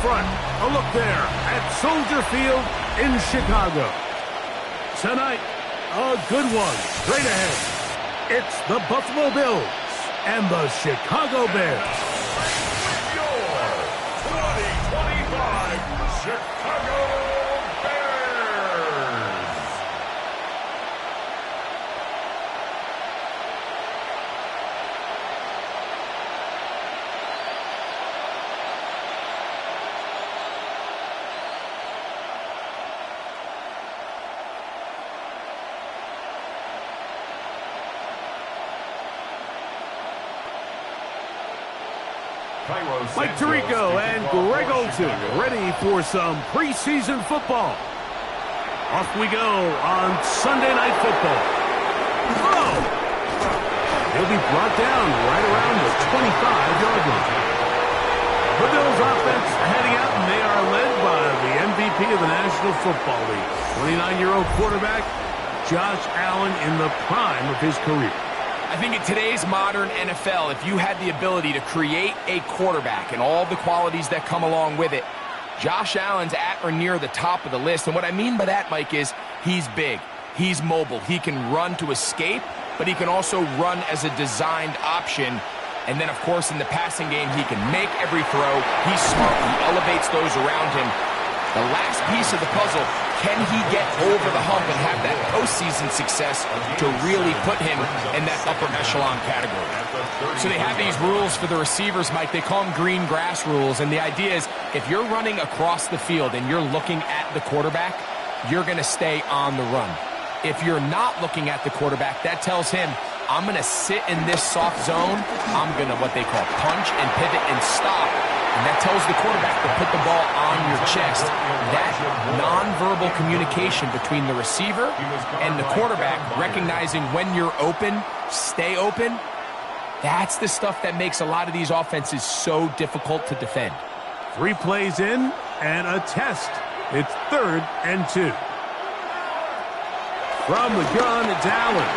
front. A look there at Soldier Field in Chicago. Tonight, a good one straight ahead. It's the Buffalo Bills and the Chicago Bears. With your 2025 Chicago Bears. Mike Tirico and Greg Olson ready for some preseason football. Off we go on Sunday Night Football. Oh! He'll be brought down right around the 25-yard line. The Bills offense heading out, and they are led by the MVP of the National Football League, 29-year-old quarterback Josh Allen in the prime of his career. I think in today's modern NFL, if you had the ability to create a quarterback and all the qualities that come along with it, Josh Allen's at or near the top of the list. And what I mean by that, Mike, is he's big, he's mobile, he can run to escape, but he can also run as a designed option. And then, of course, in the passing game, he can make every throw. He's smart, he elevates those around him. The last piece of the puzzle, can he get over the hump and have that postseason success to really put him in that upper echelon category? So they have these rules for the receivers, Mike. They call them green grass rules. And the idea is if you're running across the field and you're looking at the quarterback, you're going to stay on the run. If you're not looking at the quarterback, that tells him, I'm going to sit in this soft zone. I'm going to what they call punch and pivot and stop. And that tells the quarterback to put the ball on your chest. That nonverbal communication between the receiver and the quarterback, recognizing when you're open, stay open, that's the stuff that makes a lot of these offenses so difficult to defend. 3 plays in and a test. It's 3rd and 2. From the gun, it's Allen.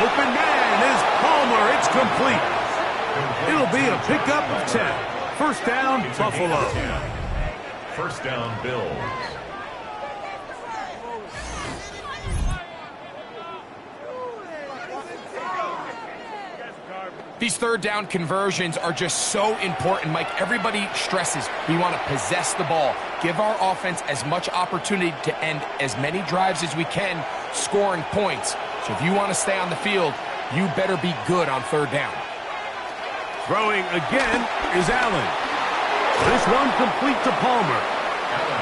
Open man is Palmer. It's complete. It'll be a pickup of 10. First down, Buffalo. First down, Bills. These third down conversions are just so important, Mike. Everybody stresses we want to possess the ball, give our offense as much opportunity to end as many drives as we can, scoring points. So if you want to stay on the field, you better be good on third down. Throwing again is Allen. This one complete to Palmer.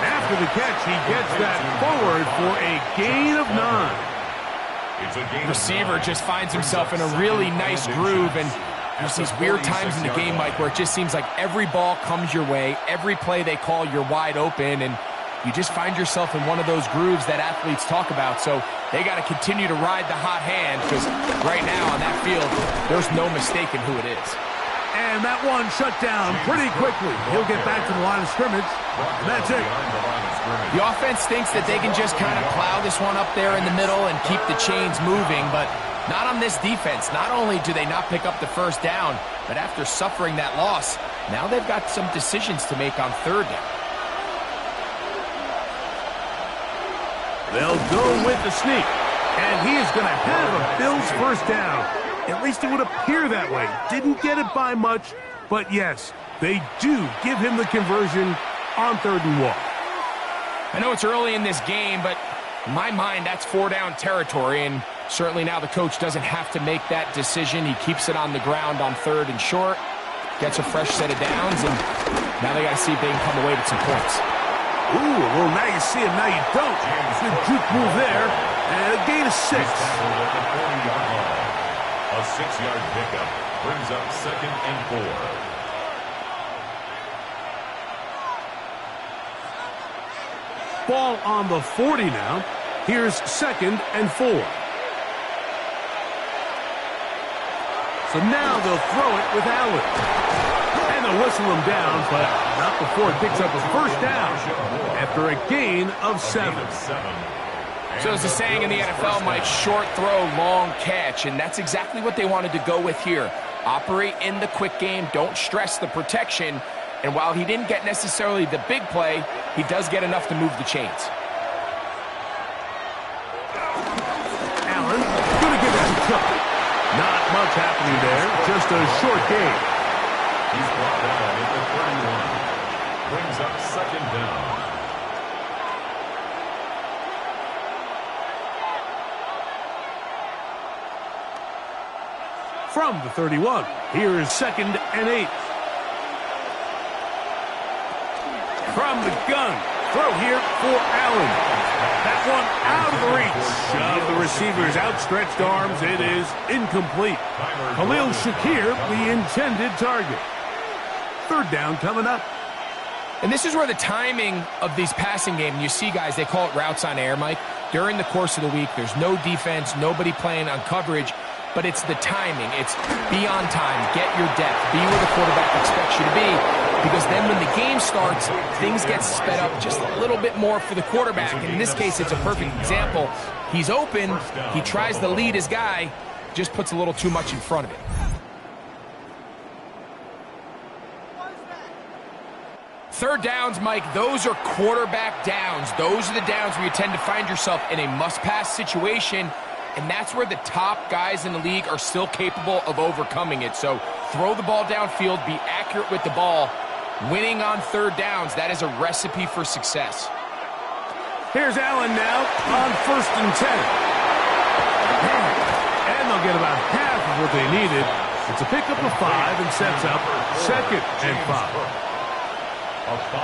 After the catch, he gets that forward for a gain of 9. Receiver just finds himself in a really nice groove, and there's these weird times in the game, Mike, where it just seems like every ball comes your way, every play they call, you're wide open, and you just find yourself in one of those grooves that athletes talk about. So they got to continue to ride the hot hand, because right now on that field, there's no mistaking who it is. And that one shut down pretty quickly. He'll get back to the line of scrimmage, and that's it. The offense thinks that they can just kind of plow this one up there in the middle and keep the chains moving, but not on this defense. Not only do they not pick up the first down, but after suffering that loss, now they've got some decisions to make on third down. They'll go with the sneak, and he is going to have a Bills first down. At least it would appear that way. Didn't get it by much, but yes, they do give him the conversion on 3rd and 1. I know it's early in this game, but in my mind, that's 4-down territory, and certainly now the coach doesn't have to make that decision. He keeps it on the ground on 3rd and short, gets a fresh set of downs, and now they got to see if they can come away with some points. Ooh, well, now you see him, now you don't. Good juke move there, and a gain of 6. A 6-yard pickup brings up 2nd and 4. Ball on the 40 now. Here's 2nd and 4. So now they'll throw it with Allen. And they'll whistle him down, but not before it picks up a first down after a gain of 7. So as the saying in the NFL, Mike, short throw, long catch, and that's exactly what they wanted to go with here. Operate in the quick game, don't stress the protection, And while he didn't get necessarily the big play, he does get enough to move the chains. Allen, going to give it to Cook. Not much happening there, just a short game. He's brought down at the 31. Brings up second down. From the 31, here is 2nd and 8. From the gun, throw here for Allen. That one out of the reach of the receiver's outstretched arms. It is incomplete. Khalil Shakir, the intended target. 3rd down coming up. And this is where the timing of these passing games, you see guys, they call it routes on air, Mike. During the course of the week, there's no defense, nobody playing on coverage. But it's the timing. It's be on time, get your depth, be where the quarterback expects you to be. Because then when the game starts, things get sped up just a little bit more for the quarterback. And in this case, it's a perfect example. He's open, he tries to lead his guy, just puts a little too much in front of it. Third downs, Mike, those are quarterback downs. Those are the downs where you tend to find yourself in a must-pass situation. And that's where the top guys in the league are still capable of overcoming it. So throw the ball downfield, be accurate with the ball. Winning on third downs, that is a recipe for success. Here's Allen now on 1st and 10. And they'll get about half of what they needed. It's a pickup of 5 and sets up 2nd and 5.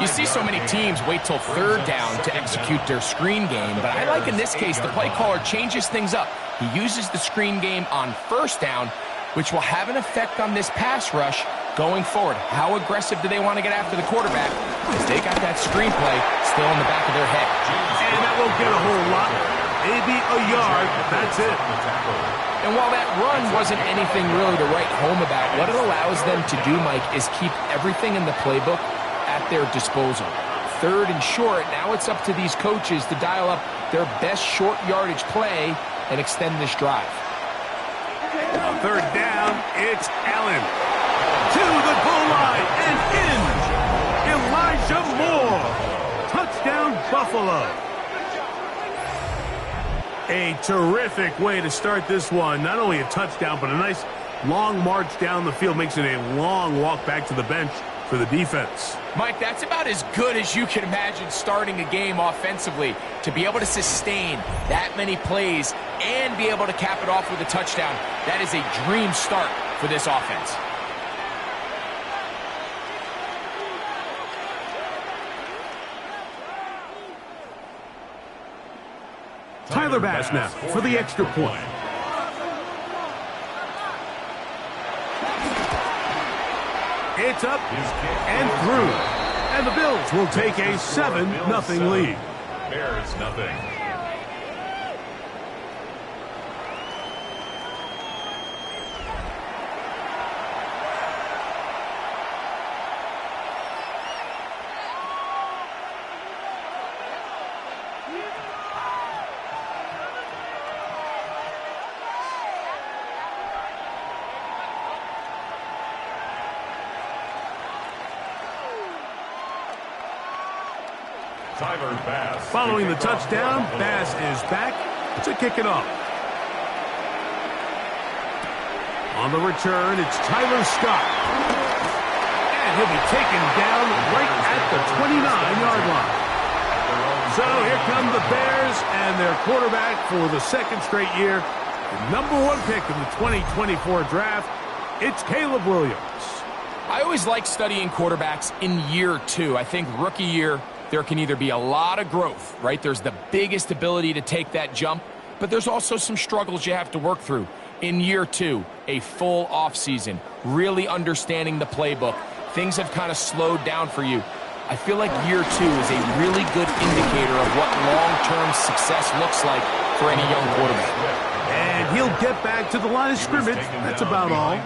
You see so many teams wait till third down to execute their screen game, but I like in this case the play caller changes things up. He uses the screen game on 1st down, which will have an effect on this pass rush going forward. How aggressive do they want to get after the quarterback? Because they got that screen play still in the back of their head. And that won't get a whole lot. Maybe a yard, that's it. And while that run wasn't anything really to write home about, what it allows them to do, Mike, is keep everything in the playbook at their disposal. 3rd and short, now it's up to these coaches to dial up their best short yardage play and extend this drive. On 3rd down, it's Allen. To the goal line and in. Elijah Moore. Touchdown, Buffalo. A terrific way to start this one. Not only a touchdown, but a nice long march down the field. Makes it a long walk back to the bench for the defense. Mike, that's about as good as you can imagine starting a game offensively. To be able to sustain that many plays and be able to cap it off with a touchdown, that is a dream start for this offense. Tyler Bass now for the extra point. It's up and through. And the Bills will take a 7-0 lead. Bears nothing. Following the touchdown, Bass is back to kick it off. On the return, it's Tyler Scott. And he'll be taken down right at the 29-yard line. So here come the Bears and their quarterback for the 2nd straight year. The #1 pick in the 2024 draft, it's Caleb Williams. I always like studying quarterbacks in year 2. I think rookie year, there can either be a lot of growth, right? There's the biggest ability to take that jump, but there's also some struggles you have to work through. In year 2, a full offseason, really understanding the playbook. Things have kind of slowed down for you. I feel like year 2 is a really good indicator of what long-term success looks like for any young quarterback. And he'll get back to the line of scrimmage. That's about all.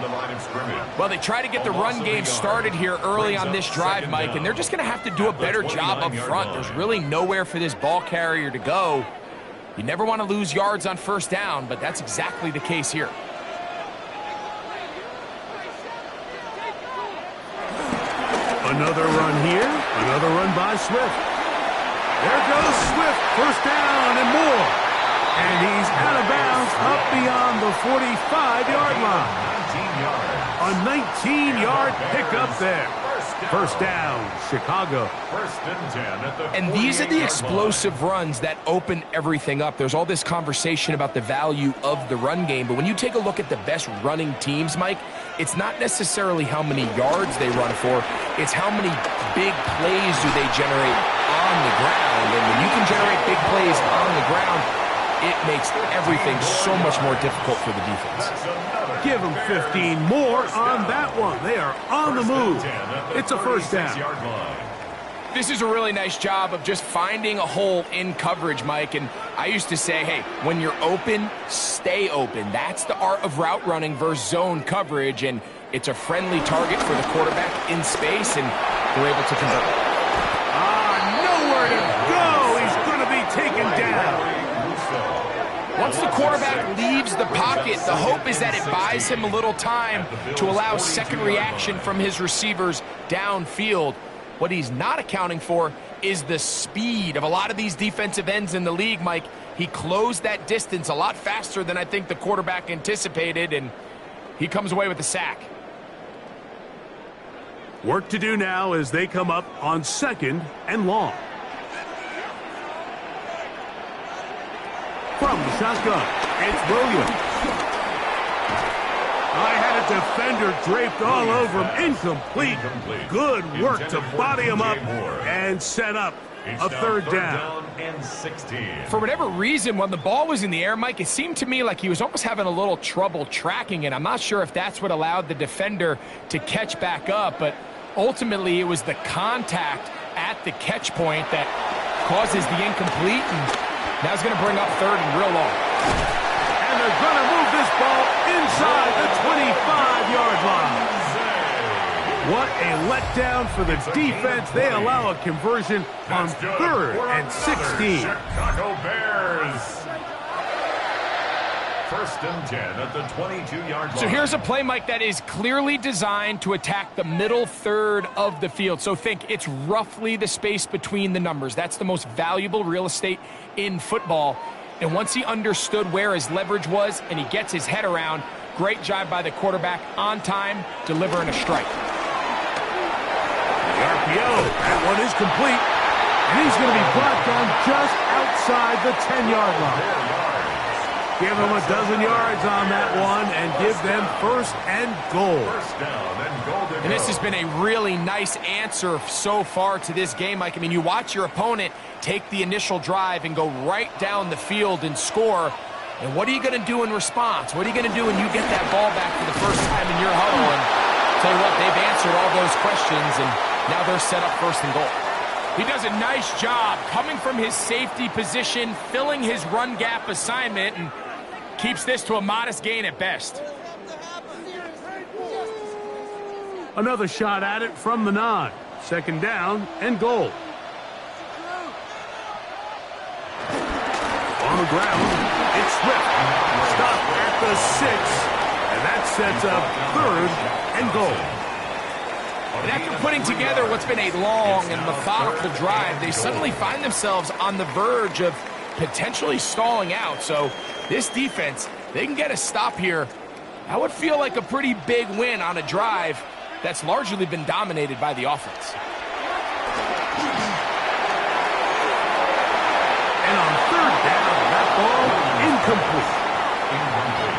Well, they try to get the run game started here early on this drive, Mike, and they're just going to have to do a better job up front. There's really nowhere for this ball carrier to go. You never want to lose yards on 1st down, but that's exactly the case here. Another run here. Another run by Swift. There goes Swift. First down and more. And he's out of bounds up beyond the 45-yard line. A 19-yard pickup there. First down, Chicago. And these are the explosive runs that open everything up. There's all this conversation about the value of the run game, but when you take a look at the best running teams, Mike, it's not necessarily how many yards they run for, it's how many big plays do they generate on the ground. And when you can generate big plays on the ground, it makes everything so much more difficult for the defense. Give them 15 more on that one. They are on the move. It's a first down. This is a really nice job of just finding a hole in coverage, Mike. And I used to say, hey, when you're open, stay open. That's the art of route running versus zone coverage. And it's a friendly target for the quarterback in space, and they're able to convert. Nowhere to go. He's going to be taken down. Once the quarterback leaves the pocket, the hope is that it buys him a little time to allow second reaction from his receivers downfield. What he's not accounting for is the speed of a lot of these defensive ends in the league, Mike. He closed that distance a lot faster than I think the quarterback anticipated, and he comes away with the sack. Work to do now as they come up on second and long. From the shotgun, it's Williams. I had a defender draped all over him. Incomplete. Good work to body him up and set up a third down. For whatever reason, when the ball was in the air, Mike, it seemed to me like he was almost having a little trouble tracking it. I'm not sure if that's what allowed the defender to catch back up, but ultimately it was the contact at the catch point that causes the incomplete, and now he's going to bring up third and real long. And they're going to move this ball inside the 25-yard line. What a letdown for the defense. They allow a conversion on third and 16. Chicago Bears. First and 10 at the 22-yard line. So here's a play, Mike, that is clearly designed to attack the middle third of the field. So think it's roughly the space between the numbers. That's the most valuable real estate in football. And once he understood where his leverage was and he gets his head around, great job by the quarterback on time, delivering a strike. The RPO, that one is complete. And he's going to be blocked on just outside the 10-yard line. Give them a dozen yards on that one and give them first and goal. And this has been a really nice answer so far to this game, Mike. I mean, you watch your opponent take the initial drive and go right down the field and score. And what are you going to do in response? What are you going to do when you get that ball back for the first time in your huddle? And tell you what, they've answered all those questions, and now they're set up first and goal. He does a nice job coming from his safety position, filling his run gap assignment, and keeps this to a modest gain at best. Another shot at it from the 9. Second down and goal. On the ground, it's Swift. Stopped at the 6. And that sets up third and goal. And after putting together what's been a long and methodical drive, they suddenly find themselves on the verge of potentially stalling out. So this defense, they can get a stop here. That would feel like a pretty big win on a drive that's largely been dominated by the offense. And on third down, that ball incomplete.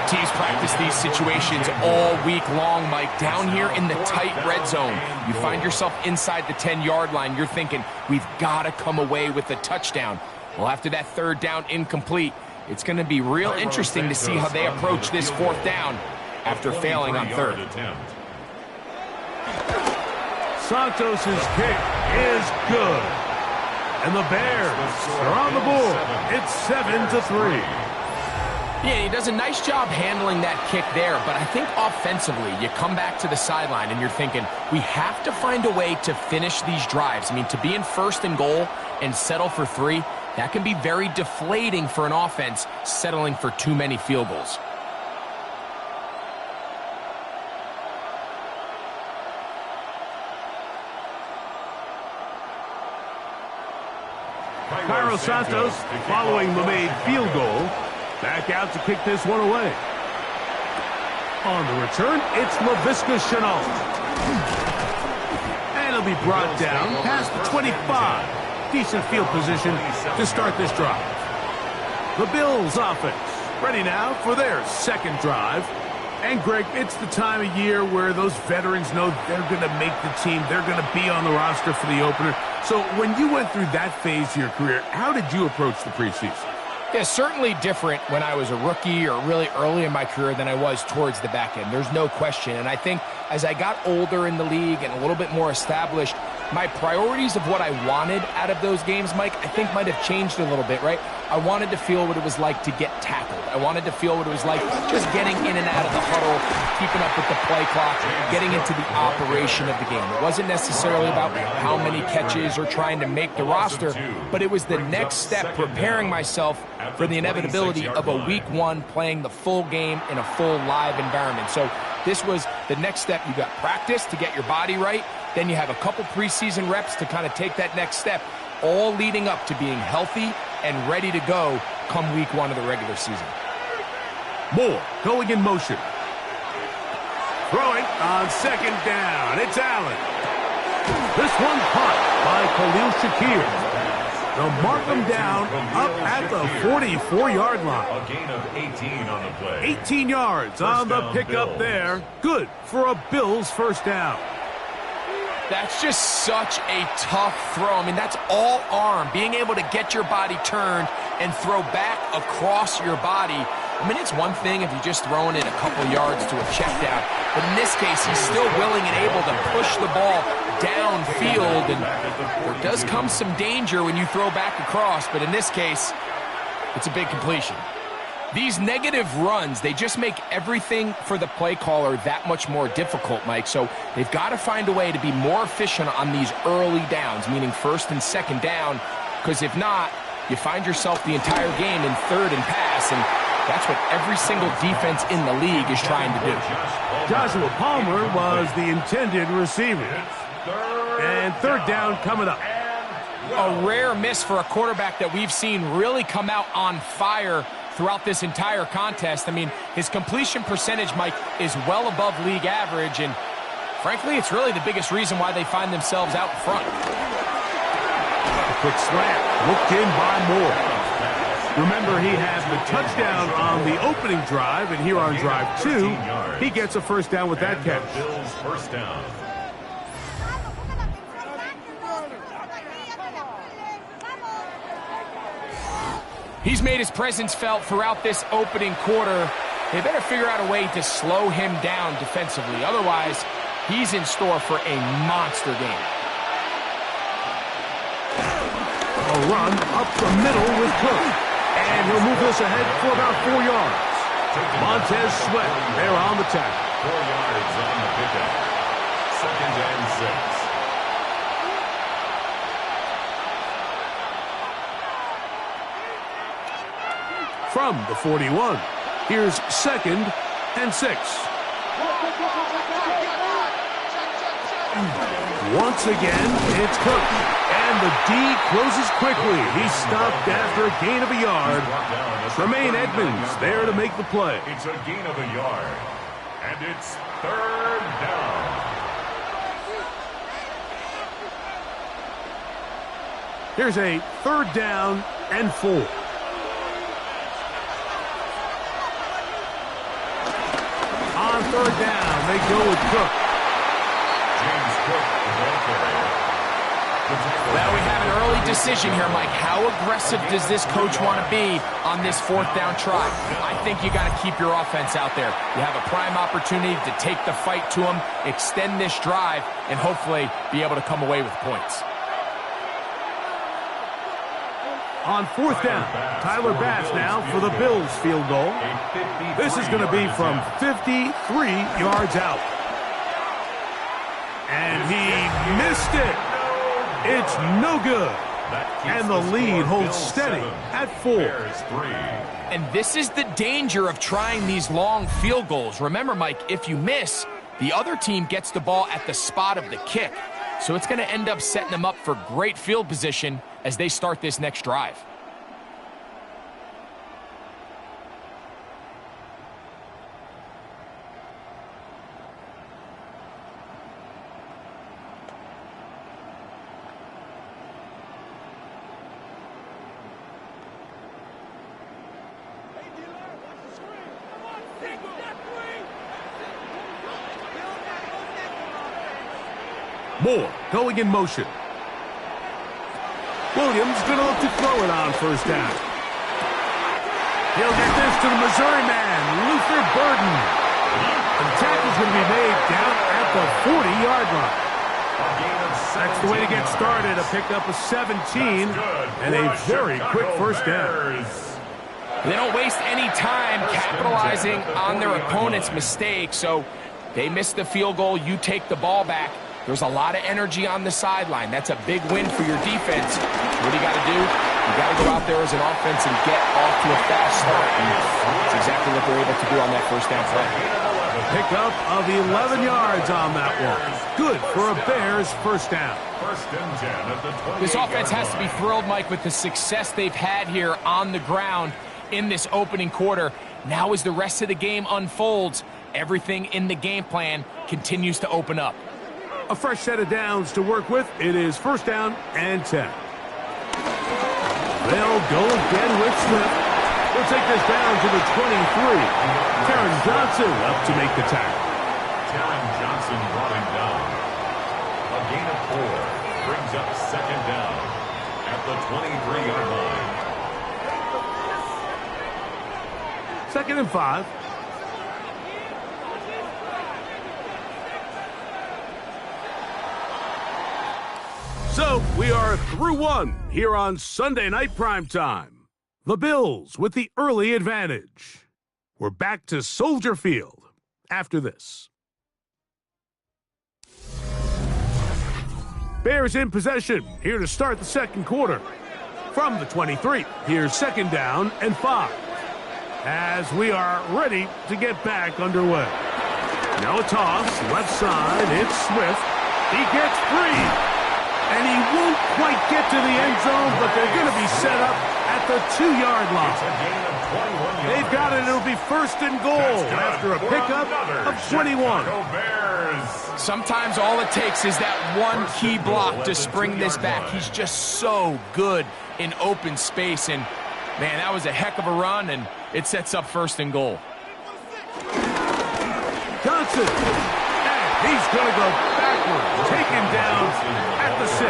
Teams practice these situations all week long, Mike. Down here in the tight red zone, you find yourself inside the 10-yard line. You're thinking, we've got to come away with a touchdown. Well, after that third down incomplete, it's going to be real interesting to see how they approach this fourth down after failing on third. Santos' kick is good. And the Bears are on the board. It's 7-3. Yeah, he does a nice job handling that kick there, but I think offensively, you come back to the sideline and you're thinking, we have to find a way to finish these drives. I mean, to be in first and goal and settle for 3, that can be very deflating for an offense settling for too many field goals. Cairo Santos, following the made field goal, back out to kick this one away. On the return, it's Laviska Shenault. And it'll be brought down past the 25. Decent field position to start this drive. The Bills offense ready now for their second drive. And, Greg, it's the time of year where those veterans know they're going to make the team. They're going to be on the roster for the opener. So when you went through that phase of your career, how did you approach the preseason? Yeah, certainly different when I was a rookie or really early in my career than I was towards the back end. There's no question. And I think as I got older in the league and a little bit more established, my priorities of what I wanted out of those games, Mike, I think might have changed a little bit, right? I wanted to feel what it was like to get tackled. I wanted to feel what it was like just getting in and out of the huddle, keeping up with the play clock, getting into the operation of the game. It wasn't necessarily about how many catches or trying to make the roster, but it was the next step, preparing myself for the inevitability of a week one playing the full game in a full live environment. So this was the next step. You got practice to get your body right. Then you have a couple preseason reps to kind of take that next step, all leading up to being healthy and ready to go come week one of the regular season. Moore going in motion. Throwing on second down. It's Allen. This one caught by Khalil Shakir. They'll mark him down up at the 44-yard line. A gain of 18 on the play. 18 yards on the pickup there. Good for a Bills first down. That's just such a tough throw. I mean, that's all arm. Being able to get your body turned and throw back across your body. I mean, it's one thing if you're just throwing it a couple yards to a check down. But in this case, he's still willing and able to push the ball downfield. And there does come some danger when you throw back across. But in this case, it's a big completion. These negative runs, they just make everything for the play caller that much more difficult, Mike. So they've got to find a way to be more efficient on these early downs, meaning first and second down, because if not, you find yourself the entire game in third and pass, and that's what every single defense in the league is trying to do. Joshua Palmer was the intended receiver. And third down coming up. A rare miss for a quarterback that we've seen really come out on fire throughout this entire contest. I mean, his completion percentage, Mike, is well above league average, and frankly, it's really the biggest reason why they find themselves out in front. Quick slant, looked in by Moore. Remember, he had the touchdown on the opening drive, and here on drive 2, he gets a first down with that catch. Bills first down. He's made his presence felt throughout this opening quarter. They better figure out a way to slow him down defensively. Otherwise, he's in store for a monster game. A run up the middle with Cook. And he'll move this ahead for about 4 yards. Montez Sweat there on the tackle. 4 yards on the pickup. Second and 6. From the 41, here's second and 6. Once again, it's Cook. And the D closes quickly. He's stopped after a gain of a yard. Tremaine Edmonds there to make the play. It's a gain of a yard. And it's third down. Here's a third down and 4. On third down, they go with Cook. James Cook, the ball carrier. Well, we have an early decision here, Mike. How aggressive does this coach want to be on this fourth down try? I think you got to keep your offense out there. You have a prime opportunity to take the fight to them, extend this drive, and hopefully be able to come away with points. On fourth down, Tyler Bass now for the Bills field goal. This is going to be from 53 yards out. And he missed it. It's no good. And the lead holds steady at 4. And this is the danger of trying these long field goals. Remember, Mike, if you miss, the other team gets the ball at the spot of the kick. So it's going to end up setting them up for great field position as they start this next drive. Moore going in motion. Williams going to look to throw it on first down. He'll get this to the Missouri man, Luther Burden. And the tackle's going to be made down at the 40-yard line. That's the way to get started. A pickup of 17 and a very quick first down. They don't waste any time capitalizing on their opponent's mistake, so they miss the field goal, you take the ball back. There's a lot of energy on the sideline. That's a big win for your defense. What do you got to do? You got to go out there as an offense and get off to a fast start. And that's exactly what they're able to do on that first down play. Pickup of 11 yards on that one. Good for a Bears first down. This offense has to be thrilled, Mike, with the success they've had here on the ground in this opening quarter. Now as the rest of the game unfolds, everything in the game plan continues to open up. A fresh set of downs to work with. It is first down and 10. They'll go again with Smith. He'll take this down to the 23. Taron Johnson up to make the tackle. Taron Johnson brought him down. A gain of 4 brings up second down at the 23-yard line. Second and 5. So, we are through one here on Sunday Night Primetime. The Bills with the early advantage. We're back to Soldier Field after this. Bears in possession here to start the second quarter. From the 23, here's second down and 5. As we are ready to get back underway. Now a toss, left side, it's Swift. He gets free. And he won't quite get to the end zone, but they're going to be set up at the 2-yard line. They've got it. It'll be first and goal after a pickup of 21. Sometimes all it takes is that one key block to spring this back. He's just so good in open space. And, man, that was a heck of a run, and it sets up first and goal. Johnson. And he's going to go backward. Taken down at the 6.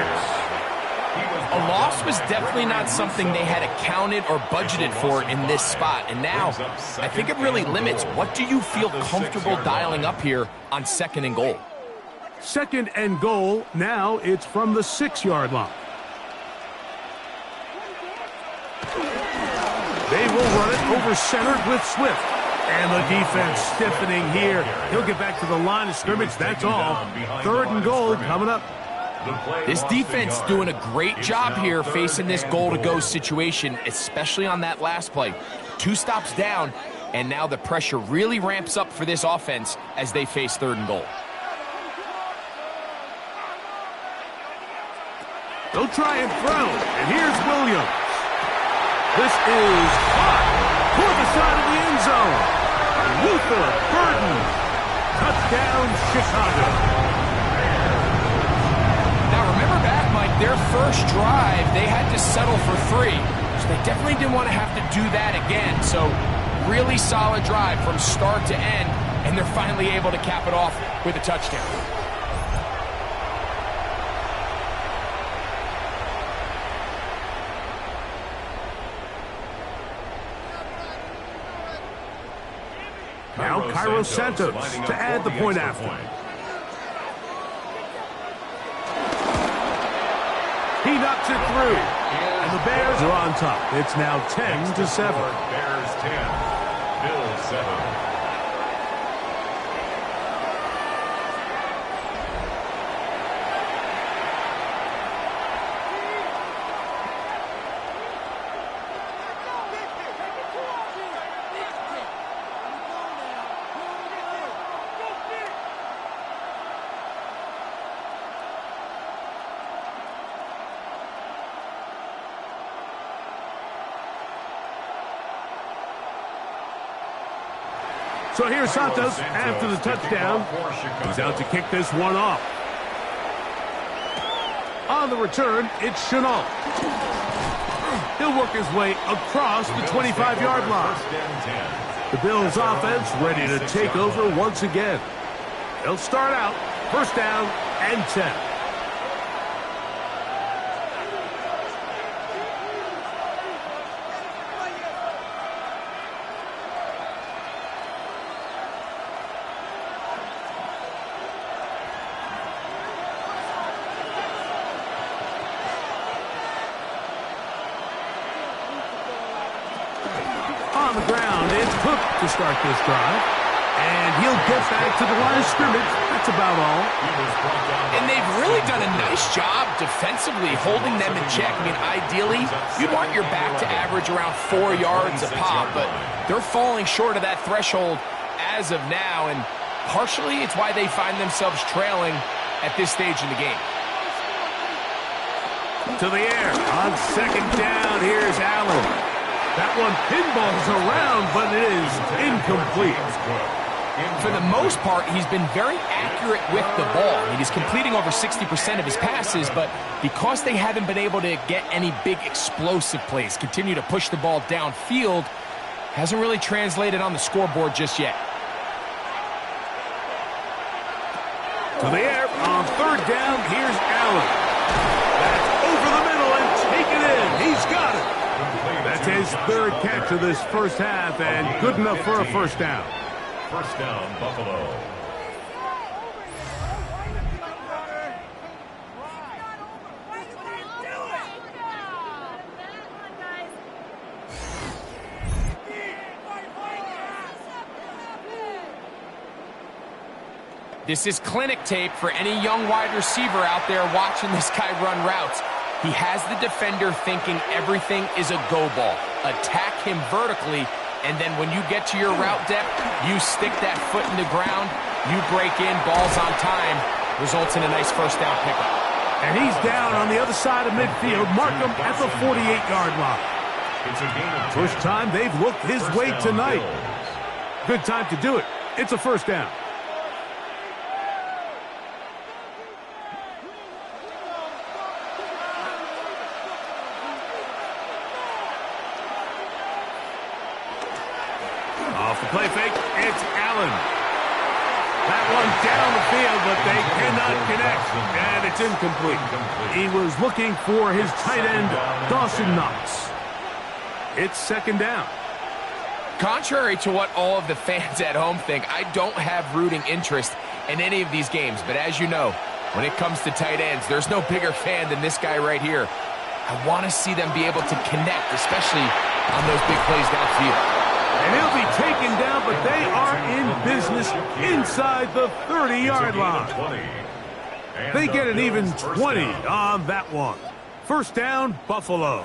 A loss was definitely not something they had accounted or budgeted for in this spot. And now, I think it really limits. What do you feel comfortable dialing up here on second and goal? Second and goal. Now it's from the 6-yard line. They will run it over center with Swift. And the defense stiffening here. He'll get back to the line of scrimmage. That's all. Third and goal coming up. This defense doing a great job here facing this goal-to-go situation, especially on that last play. 2 stops down, and now the pressure really ramps up for this offense as they face third and goal. They'll try and throw, and here's Williams. This is caught toward the side of the end zone. Luther Burden. Touchdown, Chicago. Now remember back, Mike, their first drive, they had to settle for 3. So they definitely didn't want to have to do that again. So really solid drive from start to end, and they're finally able to cap it off with a touchdown. Now Cairo Santos to add the point after. He knocks it through, and the Bears are on top. It's now 10-7. Bears 10, Bills 7. So here's Santos after the touchdown. He's out to kick this one off. On the return, it's Chenault. He'll work his way across the 25-yard line. The Bills offense ready to take over once again. They'll start out first down and 10. On the ground, it's Cook to start this drive. And he'll get back to the line of scrimmage. That's about all. And they've really done a nice job defensively holding them in check. I mean, ideally, you'd want your back to average around 4 yards a pop, but they're falling short of that threshold as of now, and partially it's why they find themselves trailing at this stage in the game. To the air. On second down, here's Allen. That one pinballs around, but it is incomplete. For the most part, he's been very accurate with the ball. I mean, he's completing over 60% of his passes, but because they haven't been able to get any big explosive plays, continue to push the ball downfield, hasn't really translated on the scoreboard just yet. To the air. On third down, here's Allen. That's over the middle and taken in. He's got it. That's his third catch of this first half, and good enough for a first down. First down, Buffalo. This is clinic tape for any young wide receiver out there watching this guy run routes. He has the defender thinking everything is a go ball. Attack him vertically, and then when you get to your route depth, you stick that foot in the ground, you break in, balls on time, results in a nice first down pickup. And he's down on the other side of midfield. Mark him at the 48-yard line. First time they've looked his way tonight. Good time to do it. It's a first down. Off the play fake, it's Allen. That one down the field, but they cannot connect, and it's incomplete. He was looking for his tight end, Dawson Knox. It's second down. Contrary to what all of the fans at home think, I don't have rooting interest in any of these games. But as you know, when it comes to tight ends, there's no bigger fan than this guy right here. I want to see them be able to connect, especially on those big plays downfield. And he'll be taken down, but they are in business inside the 30-yard line. They get an even 20 on that one. First down, Buffalo.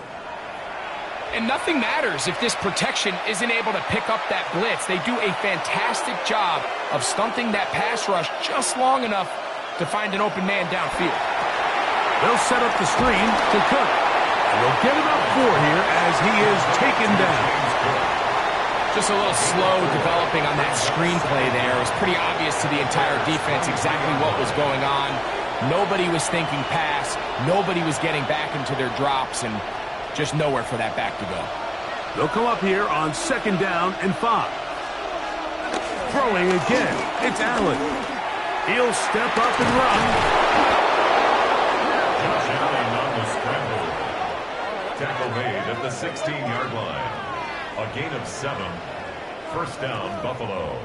And nothing matters if this protection isn't able to pick up that blitz. They do a fantastic job of stunting that pass rush just long enough to find an open man downfield. They'll set up the screen to Cook. And they'll get him up 4 here as he is taken down. Just a little slow developing on that screenplay there. It was pretty obvious to the entire defense exactly what was going on. Nobody was thinking pass. Nobody was getting back into their drops, and just nowhere for that back to go. They'll come up here on second down and 5. Throwing again. It's Allen. He'll step up and run. Josh Allen on the scramble. Tackle made at the 16-yard line. A gain of 7. First down, Buffalo.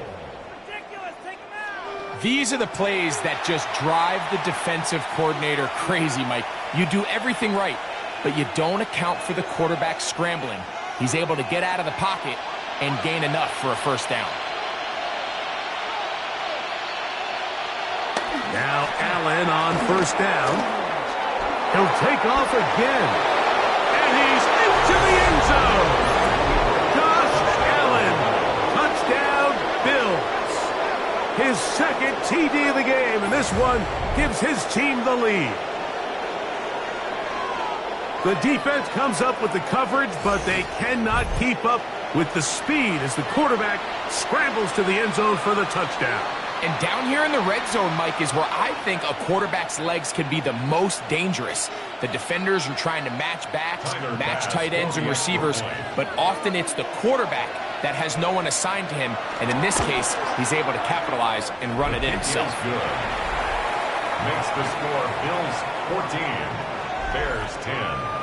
These are the plays that just drive the defensive coordinator crazy, Mike. You do everything right, but you don't account for the quarterback scrambling. He's able to get out of the pocket and gain enough for a first down. Now Allen on first down. He'll take off again. And he's into the end zone. His second TD of the game, and this one gives his team the lead. The defense comes up with the coverage, but they cannot keep up with the speed as the quarterback scrambles to the end zone for the touchdown. And down here in the red zone, Mike, is where I think a quarterback's legs can be the most dangerous. The defenders are trying to match backs, match tight ends and receivers, but often it's the quarterback that has no one assigned to him, and in this case, he's able to capitalize and run it in himself. Makes the score Bills 14, Bears 10.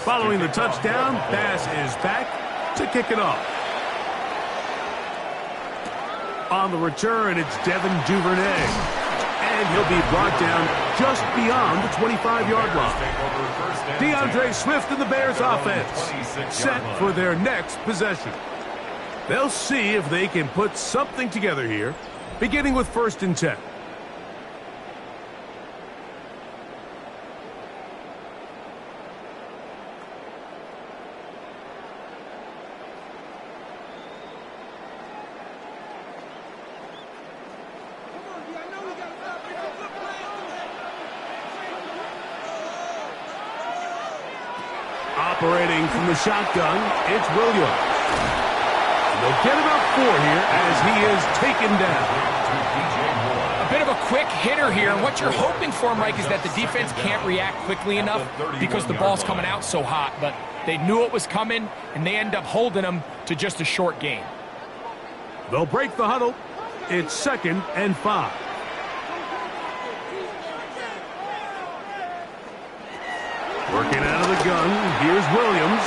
Following the touchdown, Bass is back to kick it off. On the return, it's Devin Duvernay. And he'll be brought down just beyond the 25-yard line. DeAndre Swift and the Bears offense set for their next possession. They'll see if they can put something together here, beginning with 1st and 10. Operating from the shotgun, it's Williams. They'll get about 4 here as he is taken down. A bit of a quick hitter here, and what you're hoping for, Mike, is that the defense can't react quickly enough because the ball's coming out so hot, but they knew it was coming, and they end up holding them to just a short gain. They'll break the huddle. It's 2nd and 5. Working out of the gun, here's Williams.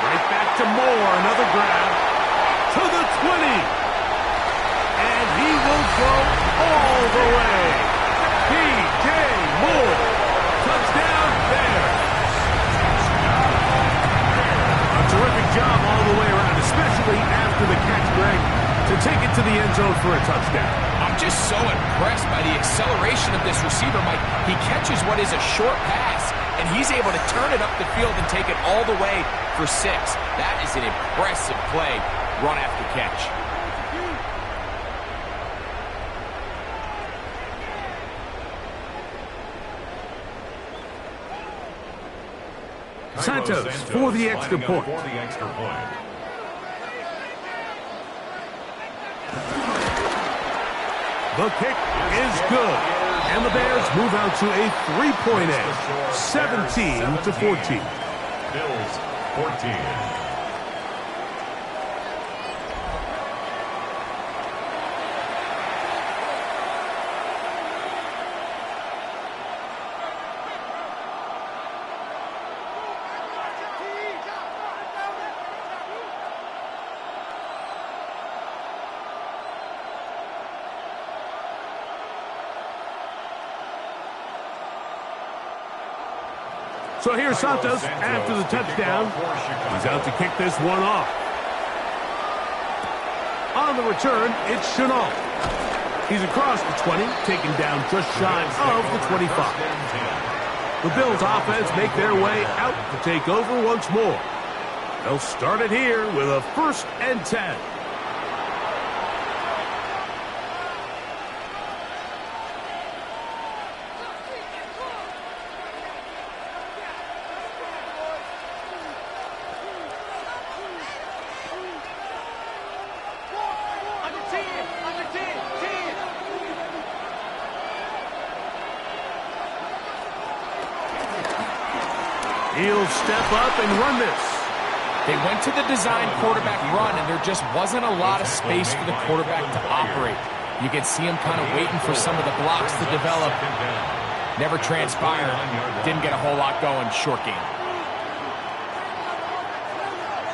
Right back to Moore, another grab. To the 20. And he will go all the way. P.J. Moore. Touchdown Bears. A terrific job all the way around, especially after the catch, Greg, to take it to the end zone for a touchdown. I'm just so impressed by the acceleration of this receiver, Mike. He catches what is a short pass, and he's able to turn it up the field and take it all the way for 6. That is an impressive play, run after catch. Santos for the extra point. The kick is good. And the Bears move out to a 3-point edge, 17-14. Bills 14. So here's Santos after the touchdown. He's out to kick this one off. On the return, it's Chenault. He's across the 20, taken down just shy of the 25. The Bills offense make their way out to take over once more. They'll start it here with a 1st and 10. He'll step up and run this. They went to the design quarterback run, and there just wasn't a lot of space for the quarterback to operate. You can see him kind of waiting for some of the blocks to develop. Never transpired. Didn't get a whole lot going. Short game.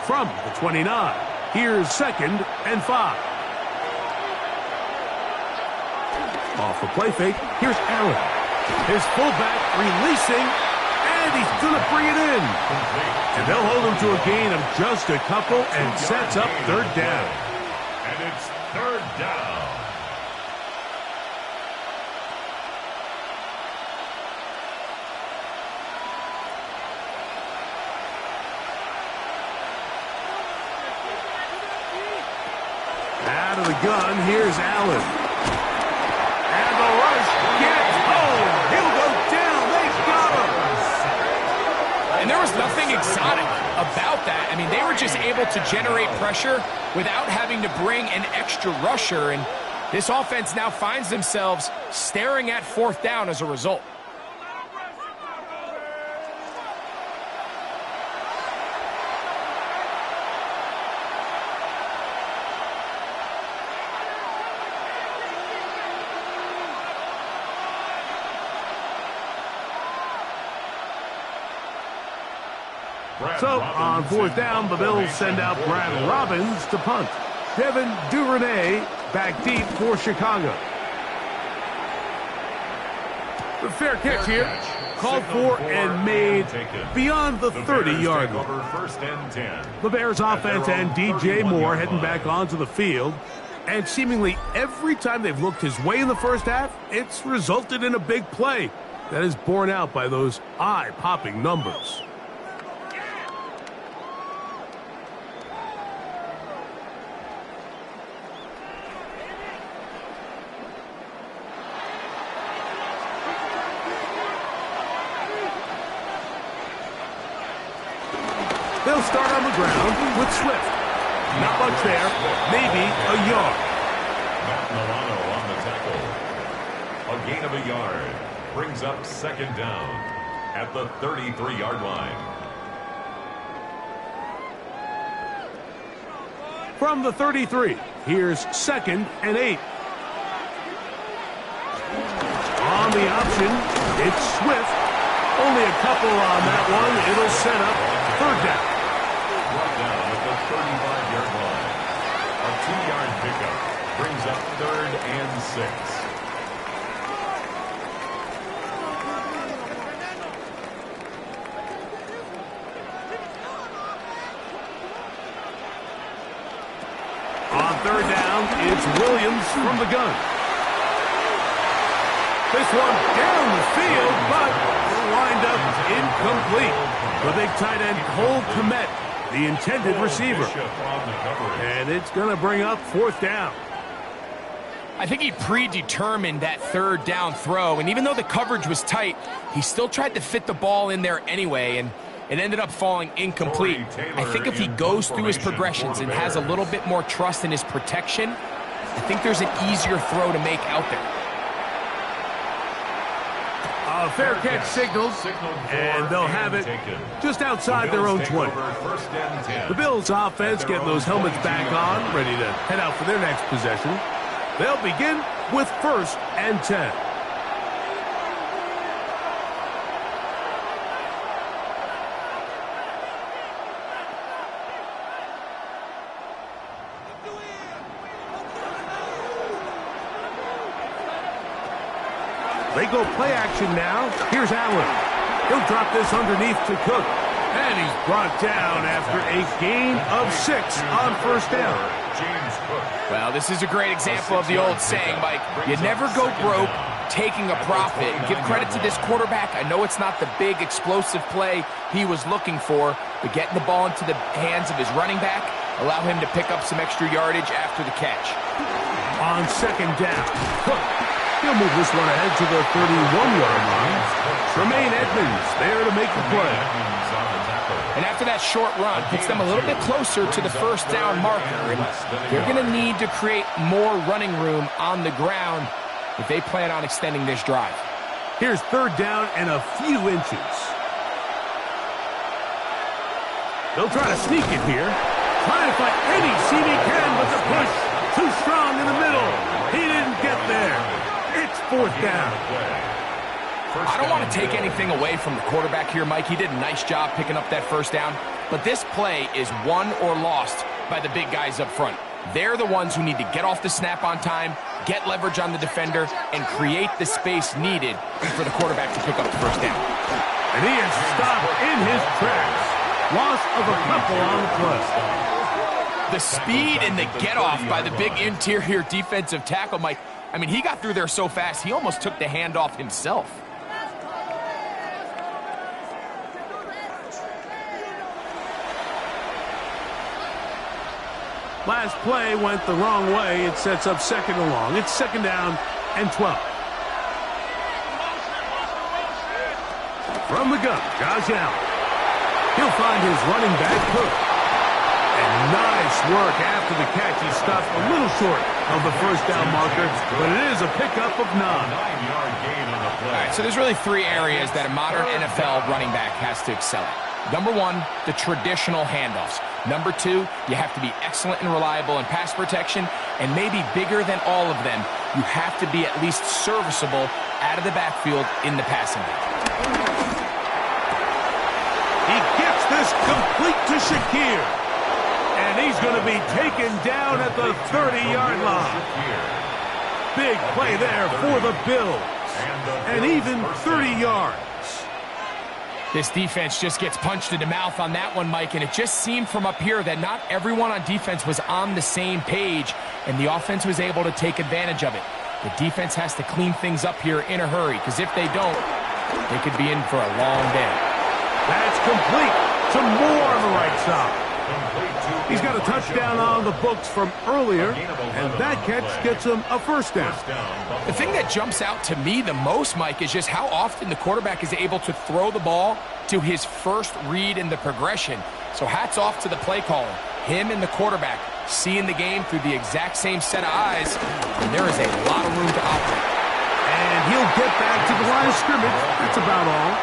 From the 29, here's 2nd and 5. Off the play fake, here's Allen. His fullback releasing, and he's going to bring it in. And they'll hold him to a gain of just a couple and sets up 3rd down. And it's third down. Out of the gun, here's Allen. And the rush gets home. He'll go down. They got him. And there was nothing exotic about that. I mean, they were just able to generate pressure without having to bring an extra rusher. And this offense now finds themselves staring at fourth down as a result. So, on fourth down, the Bills send out Brad Robbins to punt. Devin Duvernay back deep for Chicago. The fair catch here, called for and made beyond the 30-yard line. The Bears offense and DJ Moore heading back onto the field. And seemingly every time they've looked his way in the first half, it's resulted in a big play. That is borne out by those eye-popping numbers. They'll start on the ground with Swift. Not much there, maybe a yard. Matt Milano on the tackle. A gain of a yard brings up second down at the 33-yard line. From the 33, here's 2nd and 8. On the option, it's Swift. Only a couple on that one. It'll set up third down. Brought down at the 35-yard line. A 2-yard pickup brings up 3rd and 6. On third down, it's Williams from the gun. This one down the field, but lined up incomplete. The big tight end, Cole Kmet, the intended receiver. And it's going to bring up fourth down. I think he predetermined that third down throw, and even though the coverage was tight, he still tried to fit the ball in there anyway, and it ended up falling incomplete. I think if he goes through his progressions and has a little bit more trust in his protection, I think there's an easier throw to make out there. A fair catch signaled, and they'll have it just outside their own 20. The Bills offense getting those helmets back on, ready to head out for their next possession. They'll begin with 1st and 10. They go play action now. Here's Allen. He'll drop this underneath to Cook. And he's brought down after a gain of 6 on first down. Well, this is a great example of the old saying, Mike. You never go broke taking a profit. Give credit to this quarterback. I know it's not the big explosive play he was looking for, but getting the ball into the hands of his running back, allow him to pick up some extra yardage after the catch. On second down, Cook. He'll move this one ahead to the 31-yard line. Tremaine Edmonds there to make the play. And after that short run, puts them a little bit closer to the first down marker. And they're going to need to create more running room on the ground if they plan on extending this drive. Here's third down and a few inches. They'll try to sneak it here. Trying to find any seam he can, but the push too strong in the middle. He didn't get there. It's fourth down. I don't want to take anything away from the quarterback here, Mike. He did a nice job picking up that first down. But this play is won or lost by the big guys up front. They're the ones who need to get off the snap on time, get leverage on the defender, and create the space needed for the quarterback to pick up the first down. And he is stopped in his tracks. Loss of a couple on the play. The speed and the get-off by the big interior defensive tackle, Mike. I mean, he got through there so fast, he almost took the handoff himself. Last play went the wrong way. It sets up second and long. It's second down and 12. From the gun, Josh Allen. He'll find his running back, Cook. And nice work after the catch. He stopped a little short of the first down marker, but it is a pickup of 9. 9-yard gain on the play. All right, so there's really 3 areas that a modern NFL running back has to excel at. Number 1, the traditional handoffs. Number 2, you have to be excellent and reliable in pass protection, and maybe bigger than all of them, you have to be at least serviceable out of the backfield in the passing game. He gets this complete to Shakir, and he's going to be taken down at the 30-yard line. Big play there for the Bills, and even 30 yards. This defense just gets punched in the mouth on that one, Mike, and it just seemed from up here that not everyone on defense was on the same page, and the offense was able to take advantage of it. The defense has to clean things up here in a hurry, because if they don't, they could be in for a long day. That's complete to Moore on the right side. He's got a touchdown on the books from earlier, and that catch gets him a first down. The thing that jumps out to me the most, Mike, is just how often the quarterback is able to throw the ball to his first read in the progression. So hats off to the play caller. Him and the quarterback seeing the game through the exact same set of eyes, and there is a lot of room to operate. And he'll get back to the line of scrimmage. That's about all.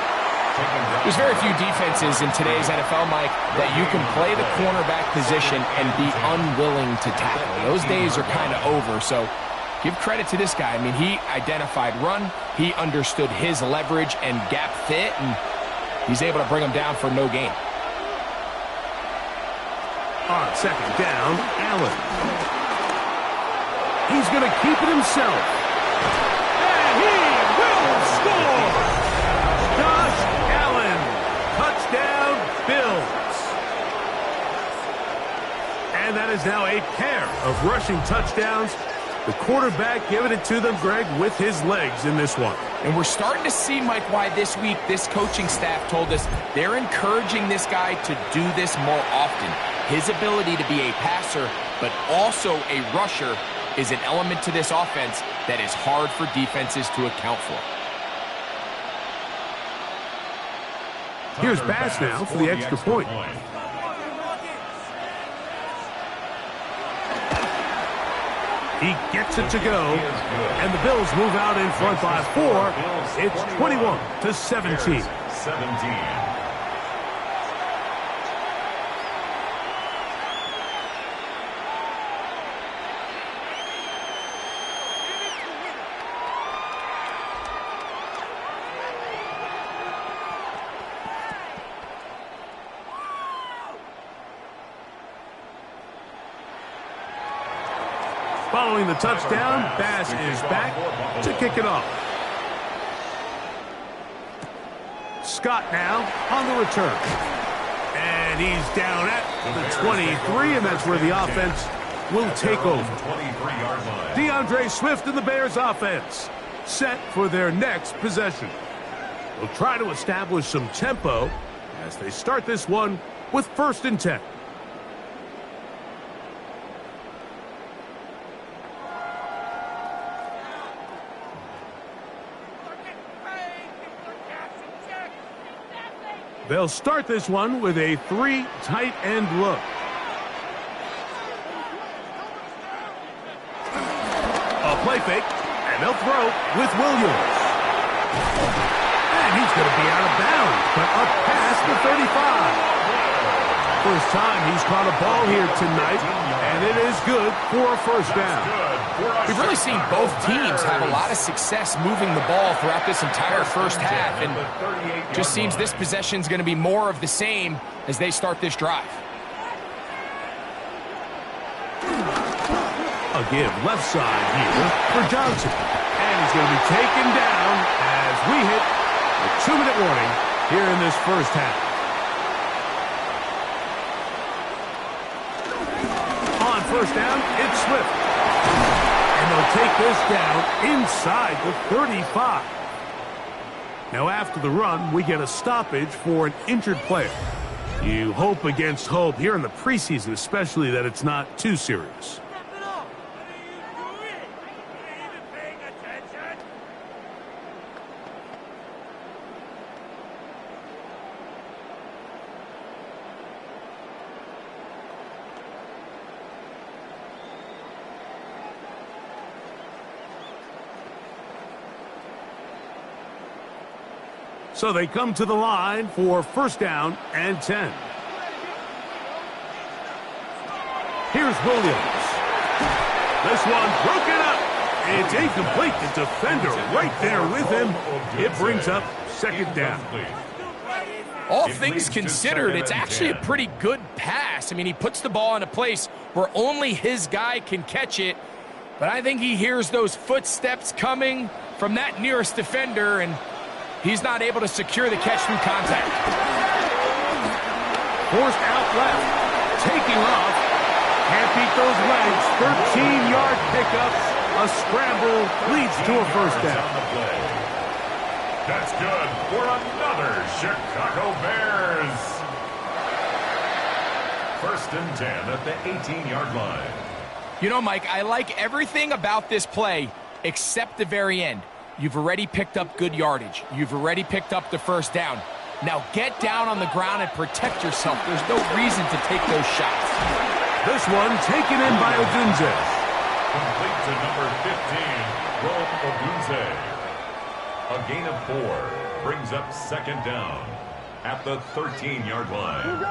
There's very few defenses in today's NFL, Mike, that you can play the cornerback position and be unwilling to tackle. Those days are kind of over, so give credit to this guy. I mean, he identified run, he understood his leverage and gap fit, and he's able to bring him down for no gain. On second down, Allen. He's going to keep it himself. And he will score! Josh Allen, touchdown Bills. And that is now a pair of rushing touchdowns. The quarterback giving it to them, Greg, with his legs in this one. And we're starting to see, Mike, why this week this coaching staff told us they're encouraging this guy to do this more often. His ability to be a passer, but also a rusher, is an element to this offense that is hard for defenses to account for. Here's Bass now for the extra point. He gets it to go, and the Bills move out in front by 4. It's 21-17. Following the touchdown, Bass is back to kick it off. Scott now on the return. And he's down at the 23, and that's where the offense will take over. DeAndre Swift and the Bears offense set for their next possession. They'll try to establish some tempo as they start this one with 1st and 10. They'll start this one with a 3 tight end look. A play fake, and they'll throw with Williams. And he's going to be out of bounds, but up past the 35. First time he's caught a ball here tonight, and it is good for a first down. We've really seen both teams have a lot of success moving the ball throughout this entire first half, and just seems this possession is going to be more of the same as they start this drive. A give left side here for Johnson, and he's going to be taken down as we hit a 2-minute warning here in this first half. first down, it's Swift. And they'll take this down inside the 35. Now after the run, we get a stoppage for an injured player. You hope against hope here in the preseason, especially that it's not too serious. So they come to the line for first down and 10. Here's Williams. This one broken up. It's incomplete. The defender right there with him. It brings up second down. All things considered, it's actually a pretty good pass. I mean, he puts the ball in a place where only his guy can catch it. But I think he hears those footsteps coming from that nearest defender, and he's not able to secure the catch through contact. Forced out left. Taking off. Can't beat those legs. 13-yard pickup. A scramble leads to a first down. That's good for another Chicago Bears. First and 10 at the 18-yard line. You know, Mike, I like everything about this play except the very end. You've already picked up good yardage. You've already picked up the first down. Now get down on the ground and protect yourself. There's no reason to take those shots. This one taken in by Odunze. Complete to number 15, Rome Odunze. A gain of 4 brings up second down at the 13-yard line.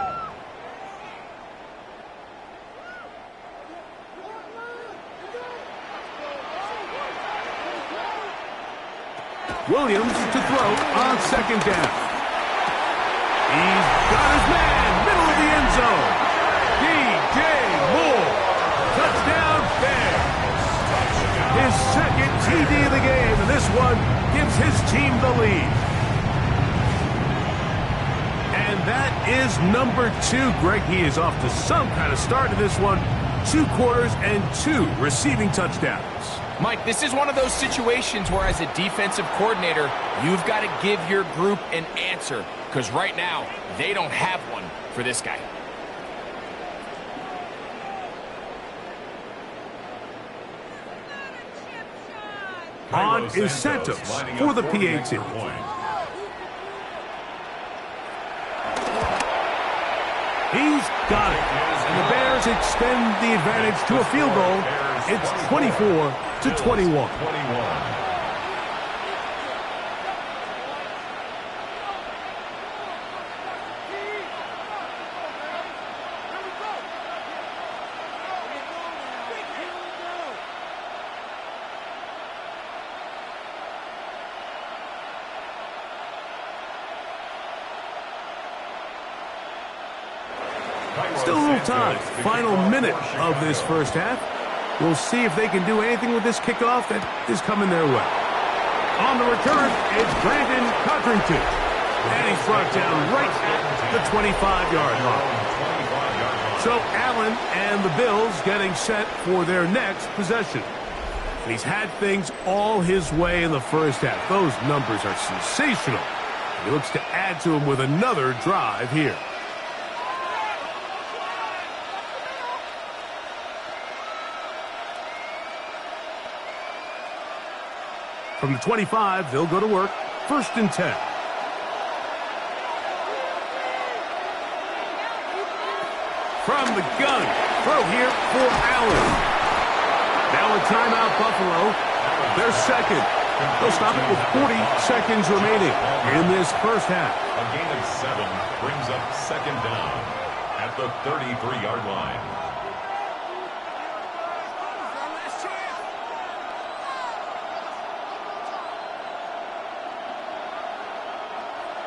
Williams to throw on second down. He's got his man, middle of the end zone. DJ Moore, touchdown Bears. His second TD of the game, and this one gives his team the lead. And that is number 2. Greg, he is off to some kind of start in this one. 2 quarters and 2 receiving touchdowns. Mike, this is one of those situations where as a defensive coordinator, you've got to give your group an answer, because right now, they don't have one for this guy. On is Santos for the PAT. He's got it. And the Bears extend the advantage to a field goal. It's 24-21. Still a little time. Final minute of this first half. We'll see if they can do anything with this kickoff that is coming their way. On the return, it's Brandon Codrington. And he's brought down right at the 25-yard line. So Allen and the Bills getting set for their next possession. And he's had things all his way in the first half. Those numbers are sensational. He looks to add to them with another drive here. From the 25, they'll go to work. First and 10. From the gun. Throw here for Allen. Now a timeout, Buffalo. They're second. They'll stop it with 40 seconds remaining in this first half. A gain of 7 brings up second down at the 33-yard line.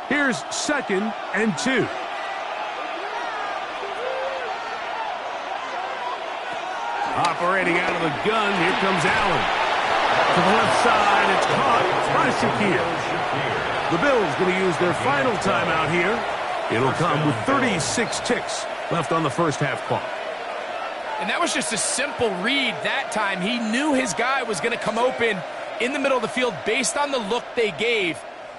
Here's second and 2. Operating out of the gun, here comes Allen. To the left side, it's caught by Shakir. The Bills going to use their final timeout here. It'll come with 36 ticks left on the first half clock. And that was just a simple read that time. He knew his guy was going to come open in the middle of the field based on the look they gave.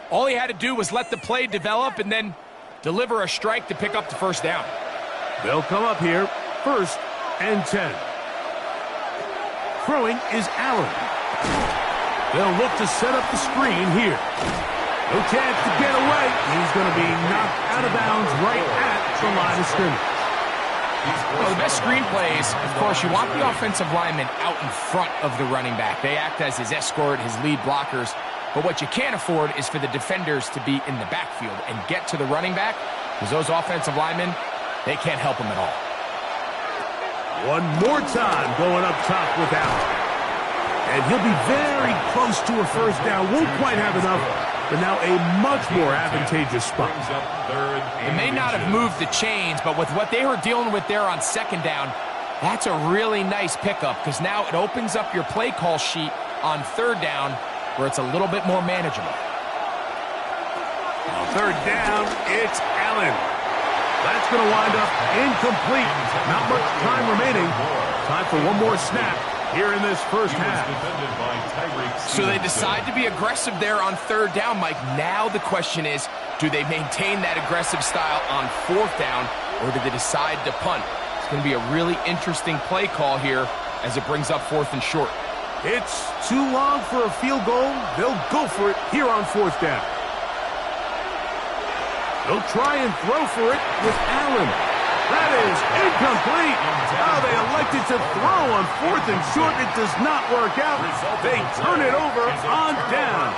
All he had to do was let the play develop and then deliver a strike to pick up the first down. They'll come up here, 1st and 10. Throwing is Allen. They'll look to set up the screen here. No chance to get away. He's going to be knocked out of bounds right at the line of scrimmage. Well, the best screen plays, of course, you want the offensive lineman out in front of the running back. They act as his escort, his lead blockers. But what you can't afford is for the defenders to be in the backfield and get to the running back, because those offensive linemen, they can't help him at all. One more time going up top with Allen. And he'll be very close to a first down. Won't quite have enough, but now a much more advantageous spot. They may not have moved the chains, but with what they were dealing with there on 2nd down, that's a really nice pickup, because now it opens up your play call sheet on 3rd down where it's a little bit more manageable. On 3rd down, it's Allen. That's going to wind up incomplete. Not much time remaining. Time for one more snap here in this first half. So they decide to be aggressive there on 3rd down, Mike. Now the question is, do they maintain that aggressive style on 4th down, or do they decide to punt? It's going to be a really interesting play call here as it brings up 4th and short. It's too long for a field goal. They'll go for it here on 4th down. They'll try and throw for it with Allen. That is incomplete. Oh, they elected to throw on 4th and short. It does not work out. They turn it over on down.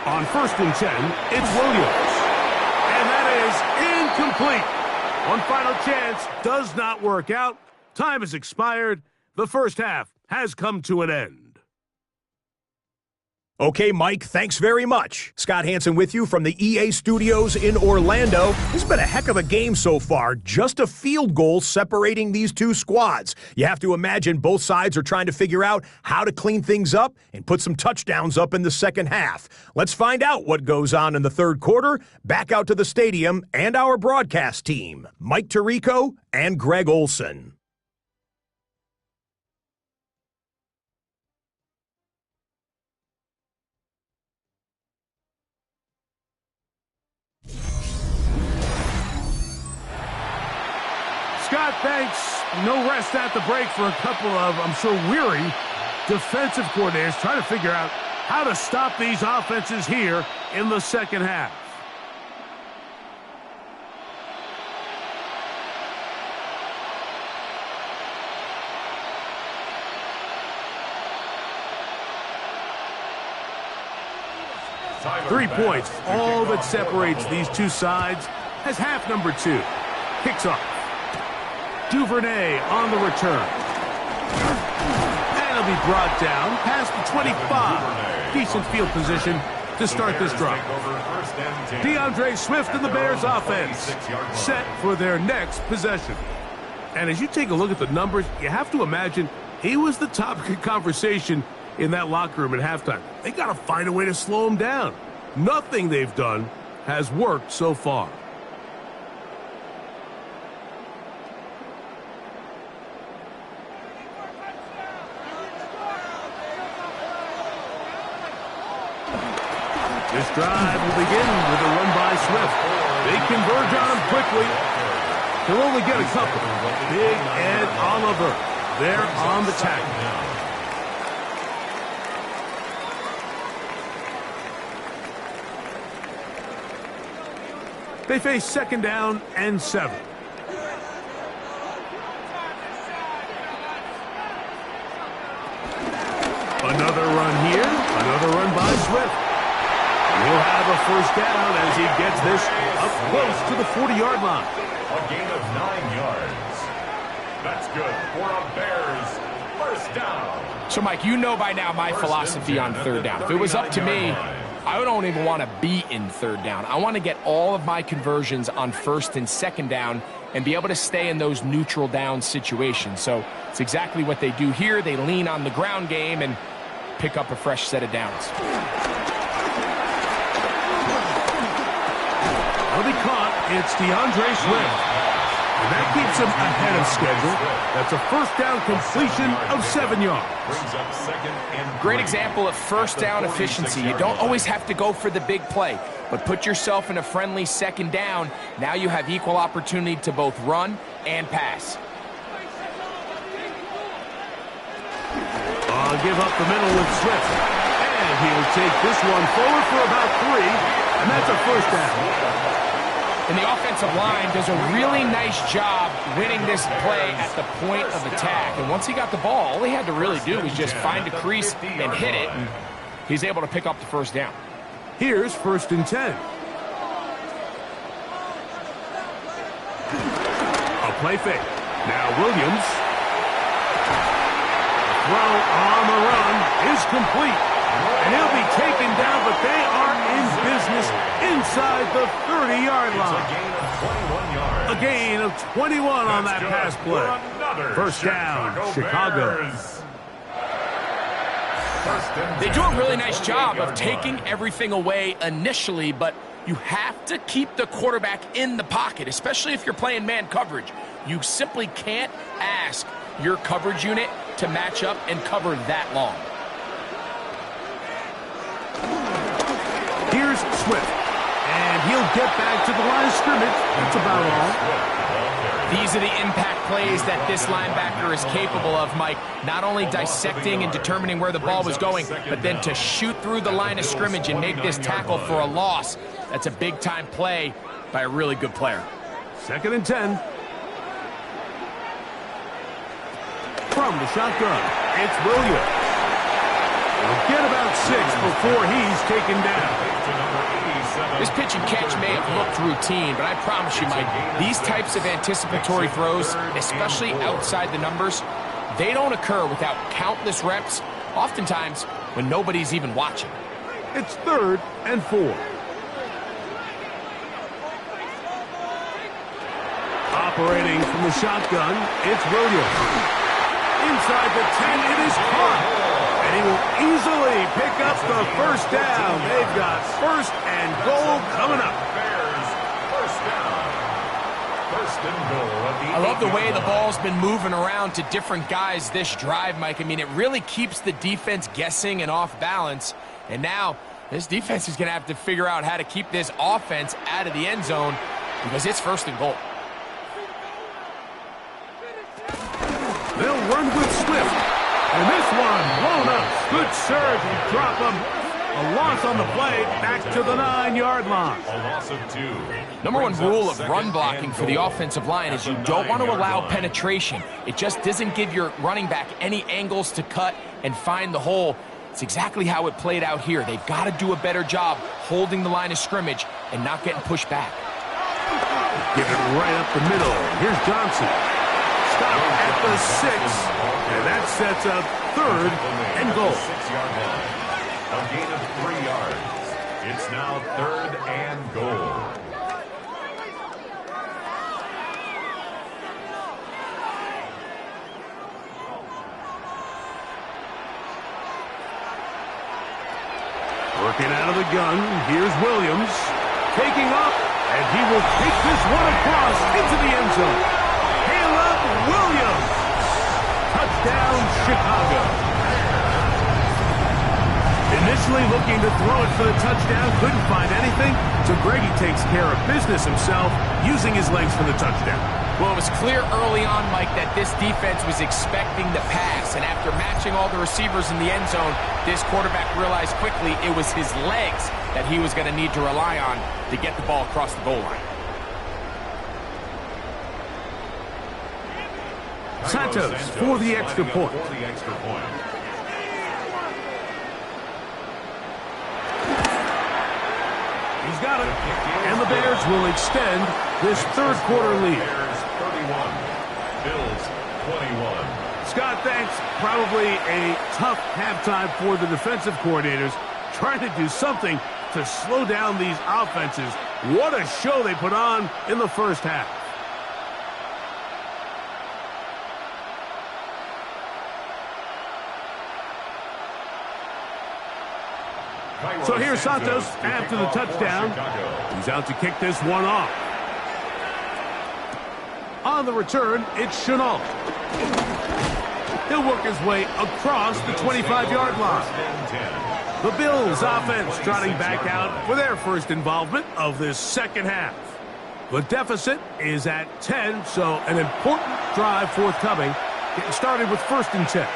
On 1st and 10, it's Williams. And that is incomplete. One final chance does not work out. Time has expired. The first half has come to an end. Okay, Mike, thanks very much. Scott Hansen with you from the EA Studios in Orlando. This has been a heck of a game so far. Just a field goal separating these two squads. You have to imagine both sides are trying to figure out how to clean things up and put some touchdowns up in the second half. Let's find out what goes on in the 3rd quarter. Back out to the stadium and our broadcast team, Mike Tirico and Greg Olson. Scott, thanks. No rest at the break for a couple of, I'm sure, weary defensive coordinators trying to figure out how to stop these offenses here in the second half. Three points, all that separates these two sides, as half number 2 kicks off. Duvernay on the return. And he'll be brought down past the 25. Decent field position to start this drive. DeAndre Swift and the Bears offense set for their next possession. And as you take a look at the numbers, you have to imagine he was the topic of conversation in that locker room at halftime. They got to find a way to slow him down. Nothing they've done has worked so far. This drive will begin with a run by Swift. They converge on him quickly. He'll only get a couple. Big Ed Oliver there on the tackle. They face 2nd down and 7. Another run here. Another run by Swift. He'll have a first down as he gets this up close to the 40-yard line. A gain of 9 yards. That's good for a Bears first down. So, Mike, you know by now my philosophy on 3rd down. If it was up to me, I don't even want to be in third down. I want to get all of my conversions on first and second down and be able to stay in those neutral down situations. So it's exactly what they do here. They lean on the ground game and pick up a fresh set of downs. That'll be caught. It's DeAndre Swift. And that keeps him ahead of schedule. That's a first down completion of 7 yards. Great example of first down efficiency. You don't always have to go for the big play, but put yourself in a friendly second down. Now you have equal opportunity to both run and pass. Give up the middle with Swift. And he'll take this one forward for about 3. And that's a first down. And the offensive line does a really nice job winning this play at the point of attack. And once he got the ball, all he had to really do was just find a crease and hit it. And he's able to pick up the first down. Here's 1st and 10. A play fake. Now Williams. The throw on the run is complete. And he'll be taken down, but they are in business inside the 30-yard line. A gain of 21 on that pass play. First down, Chicago. They do a really nice job of taking everything away initially, but you have to keep the quarterback in the pocket, especially if you're playing man coverage. You simply can't ask your coverage unit to match up and cover that long. Here's Swift, and he'll get back to the line of scrimmage. That's about all. These are the impact plays that this linebacker is capable of, Mike. Not only dissecting and determining where the ball was going, but then to shoot through the line of scrimmage and make this tackle for a loss. That's a big-time play by a really good player. 2nd and 10. From the shotgun, it's Williams. He'll get about 6 before he's taken down. This pitch and catch may have looked routine, but I promise you, Mike, these types of anticipatory throws, especially outside the numbers, they don't occur without countless reps, oftentimes when nobody's even watching. It's 3rd and 4. Operating from the shotgun, it's Williams. Inside the 10, it is caught. And he will easily pick up the first down. They've got 1st and goal coming up. I love the way the ball's been moving around to different guys this drive, Mike. I mean, it really keeps the defense guessing and off balance. And now this defense is going to have to figure out how to keep this offense out of the end zone because it's 1st and goal. They'll run with Swift. And this one blown up. Good surge and drop him. A loss on the play, back to the 9-yard line. A loss of 2. Number one rule of run blocking for the offensive line is you don't want to allow penetration. It just doesn't give your running back any angles to cut and find the hole. It's exactly how it played out here. They've got to do a better job holding the line of scrimmage and not getting pushed back. Give it right up the middle. Here's Johnson. Stop at the 6. And that sets up 3rd and goal. 6-yard line. A gain of 3 yards. It's now 3rd and goal. Working out of the gun, here's Williams. Taking up, and he will take this one across into the end zone. Caleb Williams. Touchdown, Chicago. Initially looking to throw it for the touchdown, couldn't find anything, so Grady takes care of business himself, using his legs for the touchdown. Well, it was clear early on, Mike, that this defense was expecting the pass, and after matching all the receivers in the end zone, this quarterback realized quickly it was his legs that he was going to need to rely on to get the ball across the goal line. Santos for the extra point. He's got it. And the Bears will extend this 3rd quarter lead. Bears 31, Bills 21. Scott, thanks. Probably a tough halftime for the defensive coordinators, trying to do something to slow down these offenses. What a show they put on in the first half. So here's Santos after the touchdown. He's out to kick this one off. On the return, it's Chenault. He'll work his way across the 25-yard line. The Bills offense trotting back out for their first involvement of this second half. The deficit is at 10, so an important drive forthcoming. Getting started with 1st and 10.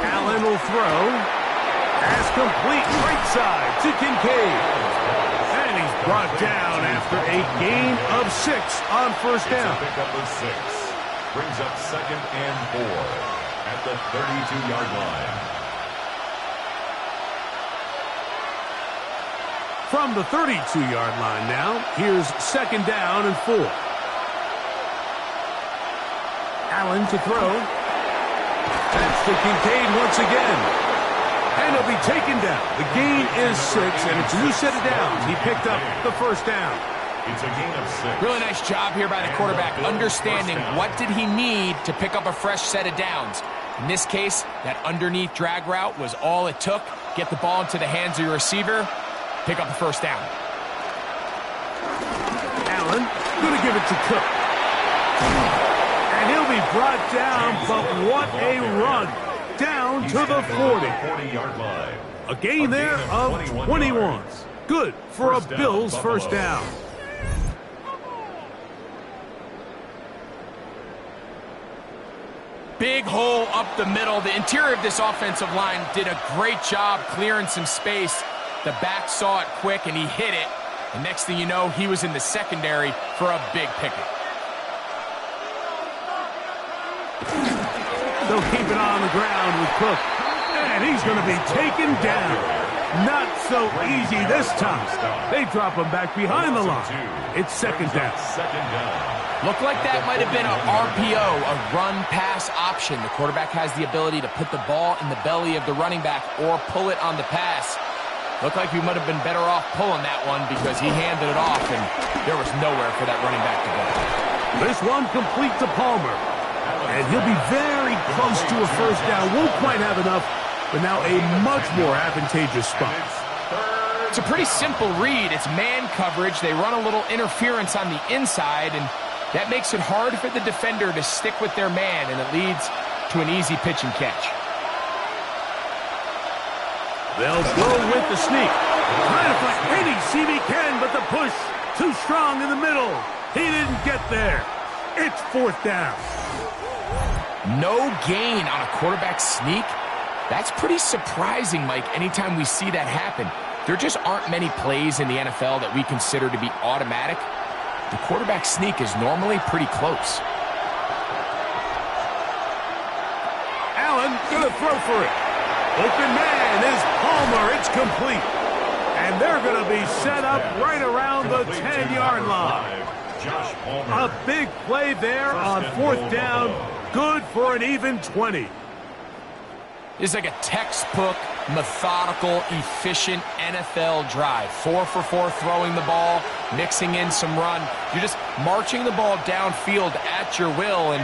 Allen will throw. Pass complete right side to Kincaid. And he's brought down after a gain of 6 on 1st down. Pick up of 6. Brings up 2nd and 4 at the 32-yard line. From the 32-yard line now, here's 2nd down and 4. Allen to throw. That's to Kincaid once again. And he'll be taken down. The gain is 6, and it's a new set of downs. He picked up the 1st down. It's a gain of 6. Really nice job here by the quarterback, understanding what did he need to pick up a fresh set of downs. In this case, that underneath drag route was all it took. Get the ball into the hands of your receiver, pick up the 1st down. Allen going to give it to Cook. And he'll be brought down, but what a run. Down to the 40. 40-yard line. A gain there of 21. Good for a Bills 1st down. Big hole up the middle. The interior of this offensive line did a great job clearing some space. The back saw it quick, and he hit it. And next thing you know, he was in the secondary for a big picket. They'll keep it on the ground with Cook. And he's going to be taken down. Not so easy this time. They drop him back behind the line. It's 2nd down. Looked like that might have been an RPO, a run-pass option. The quarterback has the ability to put the ball in the belly of the running back or pull it on the pass. Looked like we might have been better off pulling that one because he handed it off, and there was nowhere for that running back to go. This one complete to Palmer. And he'll be very close to a 1st down. Won't quite have enough, but now a much more advantageous spot. It's a pretty simple read. It's man coverage. They run a little interference on the inside, and that makes it hard for the defender to stick with their man, and it leads to an easy pitch and catch. They'll go with the sneak. Trying to find any seam he can, but the push too strong in the middle. He didn't get there. It's 4th down. No gain on a quarterback sneak. That's pretty surprising, Mike, anytime we see that happen. There just aren't many plays in the NFL that we consider to be automatic. The quarterback sneak is normally pretty close. Allen gonna throw for it. Open man is Palmer. It's complete. And they're gonna be set up right around the 10-yard line. A big play there on 4th down. Good for an even 20. It's like a textbook, methodical, efficient NFL drive. 4 for 4 throwing the ball, mixing in some run. You're just marching the ball downfield at your will, and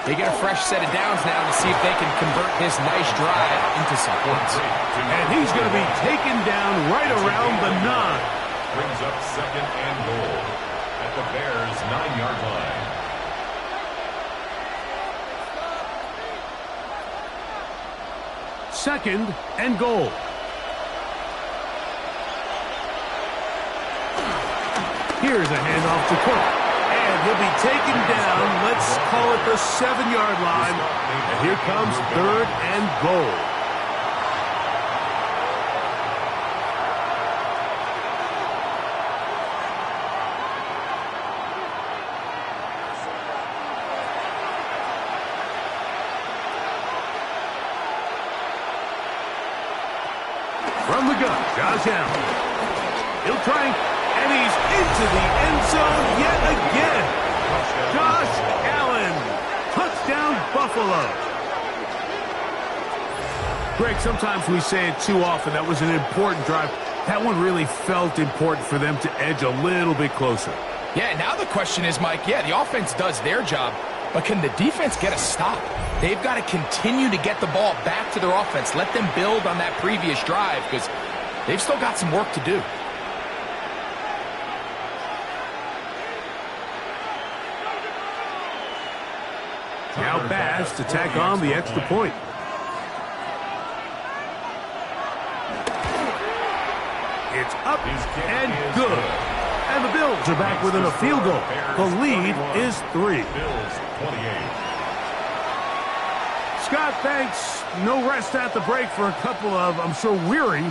they get a fresh set of downs now to see if they can convert this nice drive into some points. And he's going to be taken down right around the 9. Brings up 2nd and goal at the Bears' 9-yard line. 2nd and goal. Here's a handoff to Cook. And he'll be taken down, let's call it the 7-yard line. And here comes 3rd and goal. From the gun, Josh Allen. He'll try, and he's into the end zone yet again. Josh Allen, touchdown Buffalo. Greg, sometimes we say it too often. That was an important drive. That one really felt important for them to edge a little bit closer. Yeah, now the question is, Mike, yeah, the offense does their job, but can the defense get a stop? They've got to continue to get the ball back to their offense. Let them build on that previous drive because they've still got some work to do. Now Bass to tack on the extra point. It's up and good. And the Bills are back within a field goal. The lead is 3. Scott, thanks. No rest at the break for a couple of, I'm sure, weary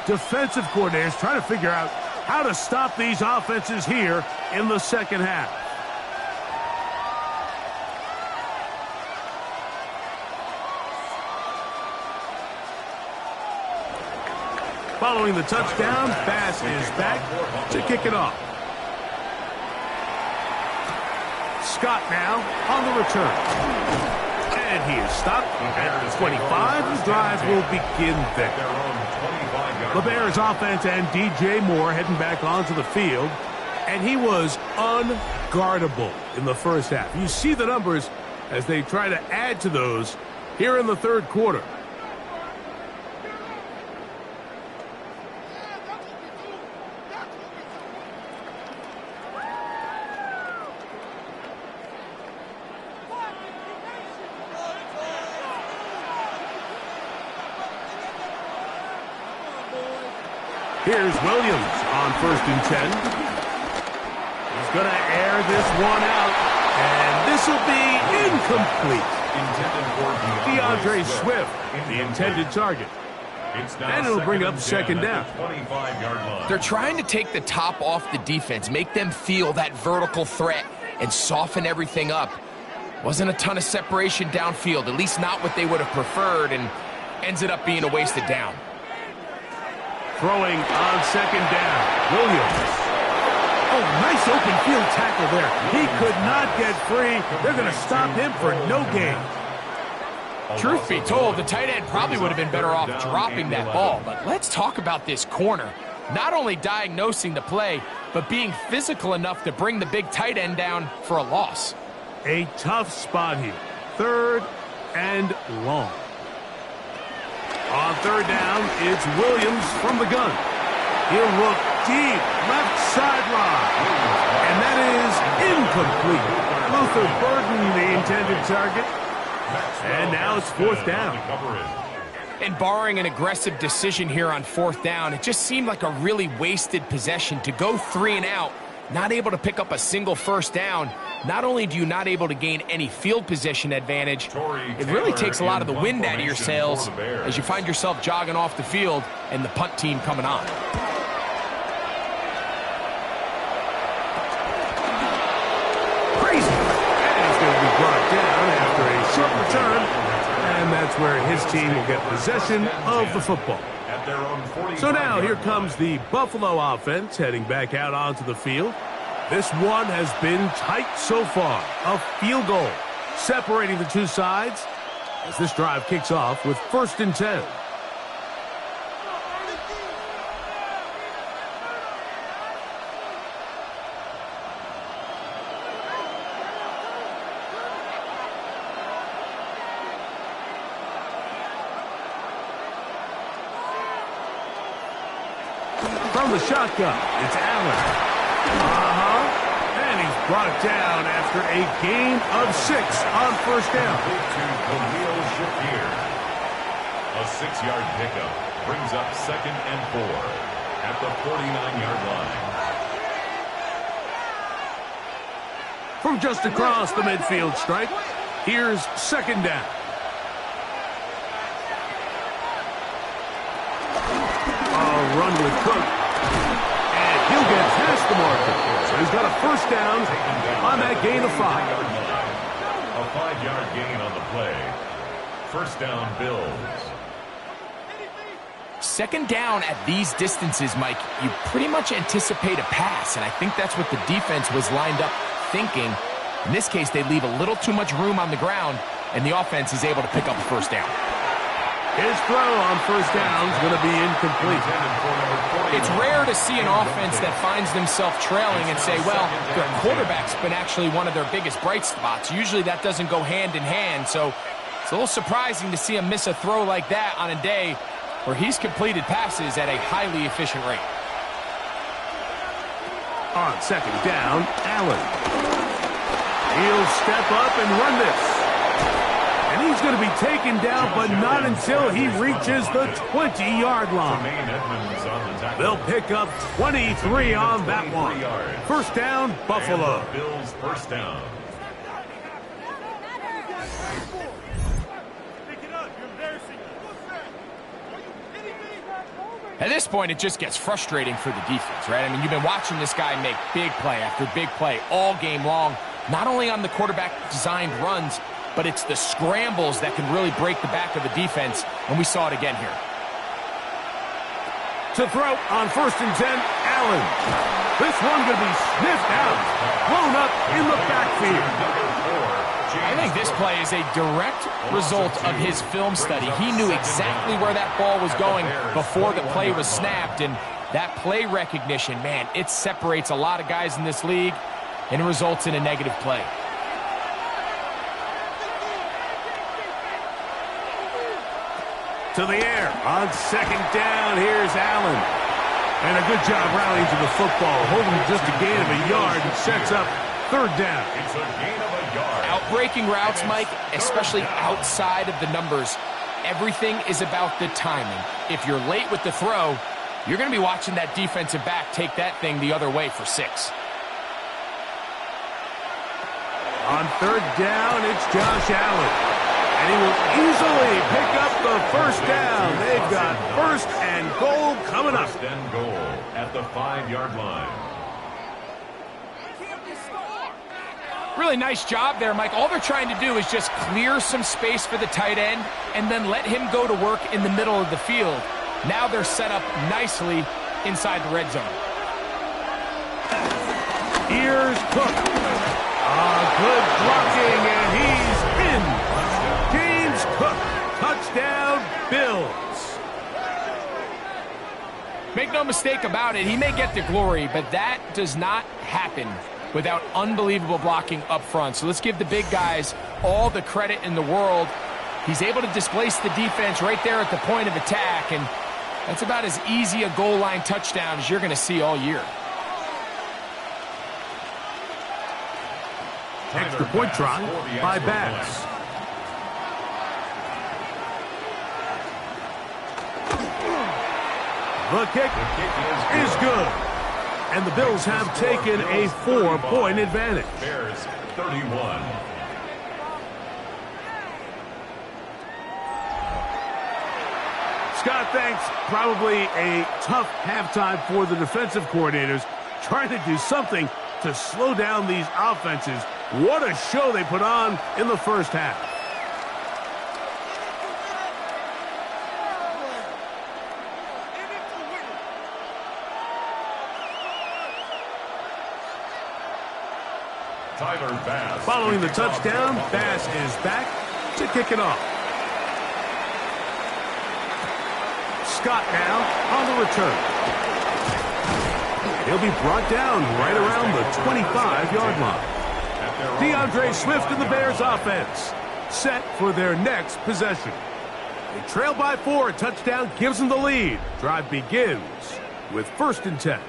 defensive coordinators trying to figure out how to stop these offenses here in the second half. Following the touchdown, Bass is back to kick it off. Scott now on the return. And he is stopped at the 25. The drive will begin there. The Bears offense and DJ Moore heading back onto the field. And he was unguardable in the first half. You see the numbers as they try to add to those here in the third quarter. Here's Williams on 1st and 10. He's going to air this one out, and this will be incomplete. DeAndre Swift, the intended target. And it'll bring up second down. They're trying to take the top off the defense, make them feel that vertical threat, and soften everything up. Wasn't a ton of separation downfield, at least not what they would have preferred, and ended up being a wasted down. Throwing on second down, Williams. Oh, nice open field tackle there. He could not get free. They're going to stop him for no gain. Truth be told, the tight end probably would have been better off dropping that ball. But let's talk about this corner. Not only diagnosing the play, but being physical enough to bring the big tight end down for a loss. A tough spot here. 3rd and long. On 3rd down, it's Williams from the gun. He'll look deep, left sideline. And that is incomplete. Luther Burden, the intended target. And now it's 4th down. And barring an aggressive decision here on 4th down, it just seemed like a really wasted possession to go 3 and out, not able to pick up a single 1st down. Not only do you not able to gain any field position advantage, it really takes a lot of the wind out of your sails as you find yourself jogging off the field and the punt team coming on. Crazy. And he's going to be brought down after a short return. And that's where his team will get possession of the football. So now here comes the Buffalo offense heading back out onto the field. This one has been tight so far. A field goal separating the two sides as this drive kicks off with 1st and 10. From the shotgun, it's Allen. And he's brought down after a gain of 6 on 1st down. A 6-yard pickup brings up 2nd and 4 at the 49-yard line. From just across the midfield stripe, here's 2nd down. A run with Cook. He'll get past the marker. So he's got a 1st down on that gain of 5. A 5-yard gain on the play. 1st down, Bills. Second down at these distances, Mike, you pretty much anticipate a pass, and I think that's what the defense was lined up thinking. In this case, they leave a little too much room on the ground, and the offense is able to pick up a first down. His throw on first down is going to be incomplete. It's rare to see an offense that finds themselves trailing and say, well, their quarterback's been actually one of their biggest bright spots. Usually that doesn't go hand in hand, so it's a little surprising to see him miss a throw like that on a day where he's completed passes at a highly efficient rate. On second down, Allen. He'll step up and run this. And he's going to be taken down, but not until he reaches the 20-yard line. They'll pick up 23 on that one. First down, Buffalo. Bills first down. At this point, it just gets frustrating for the defense, right? I mean, you've been watching this guy make big play after big play all game long, not only on the quarterback-designed runs, but it's the scrambles that can really break the back of the defense, and we saw it again here. To throw on first and 10, Allen. This one going to be sniffed out, blown up in the backfield. I think this play is a direct result of his film study. He knew exactly where that ball was going before the play was snapped, and that play recognition, man, it separates a lot of guys in this league, and it results in a negative play. To the air on second down, here's Allen. And a good job rallying to the football, holding just a gain of a yard and sets up third down. It's a gain of a yard. Outbreaking routes, Mike, especially outside of the numbers, everything is about the timing. If you're late with the throw, you're going to be watching that defensive back take that thing the other way for 6. On third down, it's Josh Allen. And he will easily pick up the first down. They've got first and goal coming up. First and goal at the 5-yard line. Really nice job there, Mike. All they're trying to do is just clear some space for the tight end and then let him go to work in the middle of the field. Now they're set up nicely inside the red zone. Here's Cook. Good blocking, and he's in. James Cook, touchdown, Bills. Make no mistake about it, he may get the glory, but that does not happen without unbelievable blocking up front. So let's give the big guys all the credit in the world. He's able to displace the defense right there at the point of attack, and that's about as easy a goal line touchdown as you're going to see all year. Extra point try by Bass. The kick is good. And the Bills have taken a 4-point advantage. Bears 31. Scott thinks probably a tough halftime for the defensive coordinators, trying to do something to slow down these offenses. What a show they put on in the first half. Bass. Following the touchdown, Bass is back to kick it off. Scott now on the return. He'll be brought down right around the 25-yard line. DeAndre Swift and the Bears offense set for their next possession. They trail by 4. A touchdown gives them the lead. Drive begins with first and 10.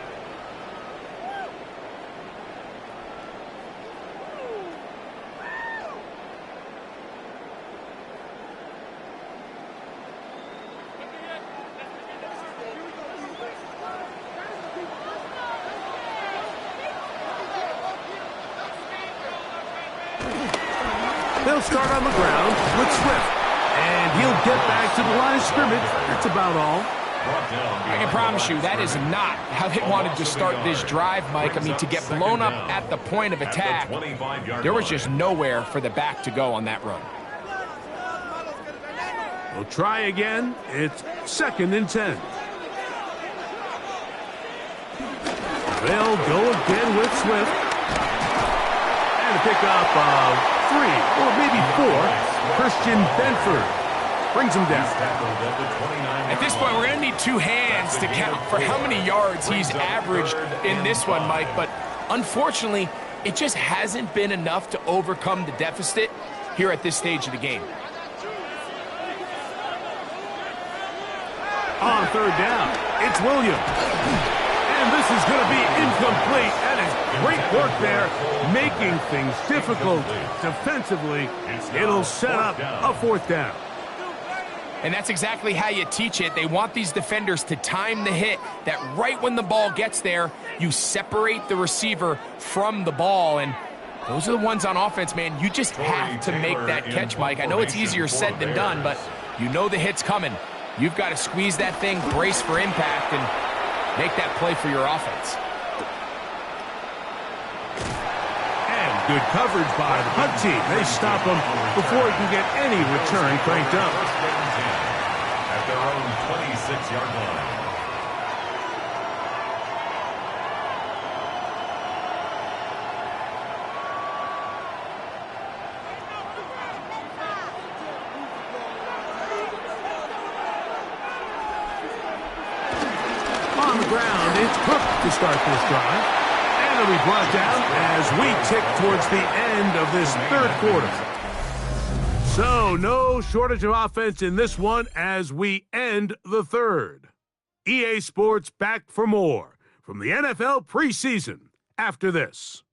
They'll start on the ground with Swift, and he'll get back to the line of scrimmage. That's about all. I can promise you that is not how they wanted to start this drive, Mike. I mean, to get blown up at the point of attack, there was just nowhere for the back to go on that run. We'll try again. It's 2nd and 10. They'll go again with Swift. And a pickup of 3 or maybe 4. Christian Benford brings him down. At this point, we're going to need 2 hands to count for how many yards he's averaged in this one, Mike. But unfortunately, it just hasn't been enough to overcome the deficit here at this stage of the game. On 3rd down, it's Williams. And this is going to be incomplete. That is great work there, making things difficult defensively. It'll set up a 4th down. And that's exactly how you teach it. They want these defenders to time the hit, that right when the ball gets there, you separate the receiver from the ball. And those are the ones on offense, man. You just have to make that catch, Mike. I know it's easier said than done, but you know the hit's coming. You've got to squeeze that thing, brace for impact, and make that play for your offense. And good coverage by the punt team. They stop him before he can get any return cranked up. At their own 26-yard line. On the ground, it's Cook to start this drive. And it'll be brought down as we tick towards the end of this 3rd quarter. So, no shortage of offense in this one as we end the 3rd. EA Sports back for more from the NFL preseason after this.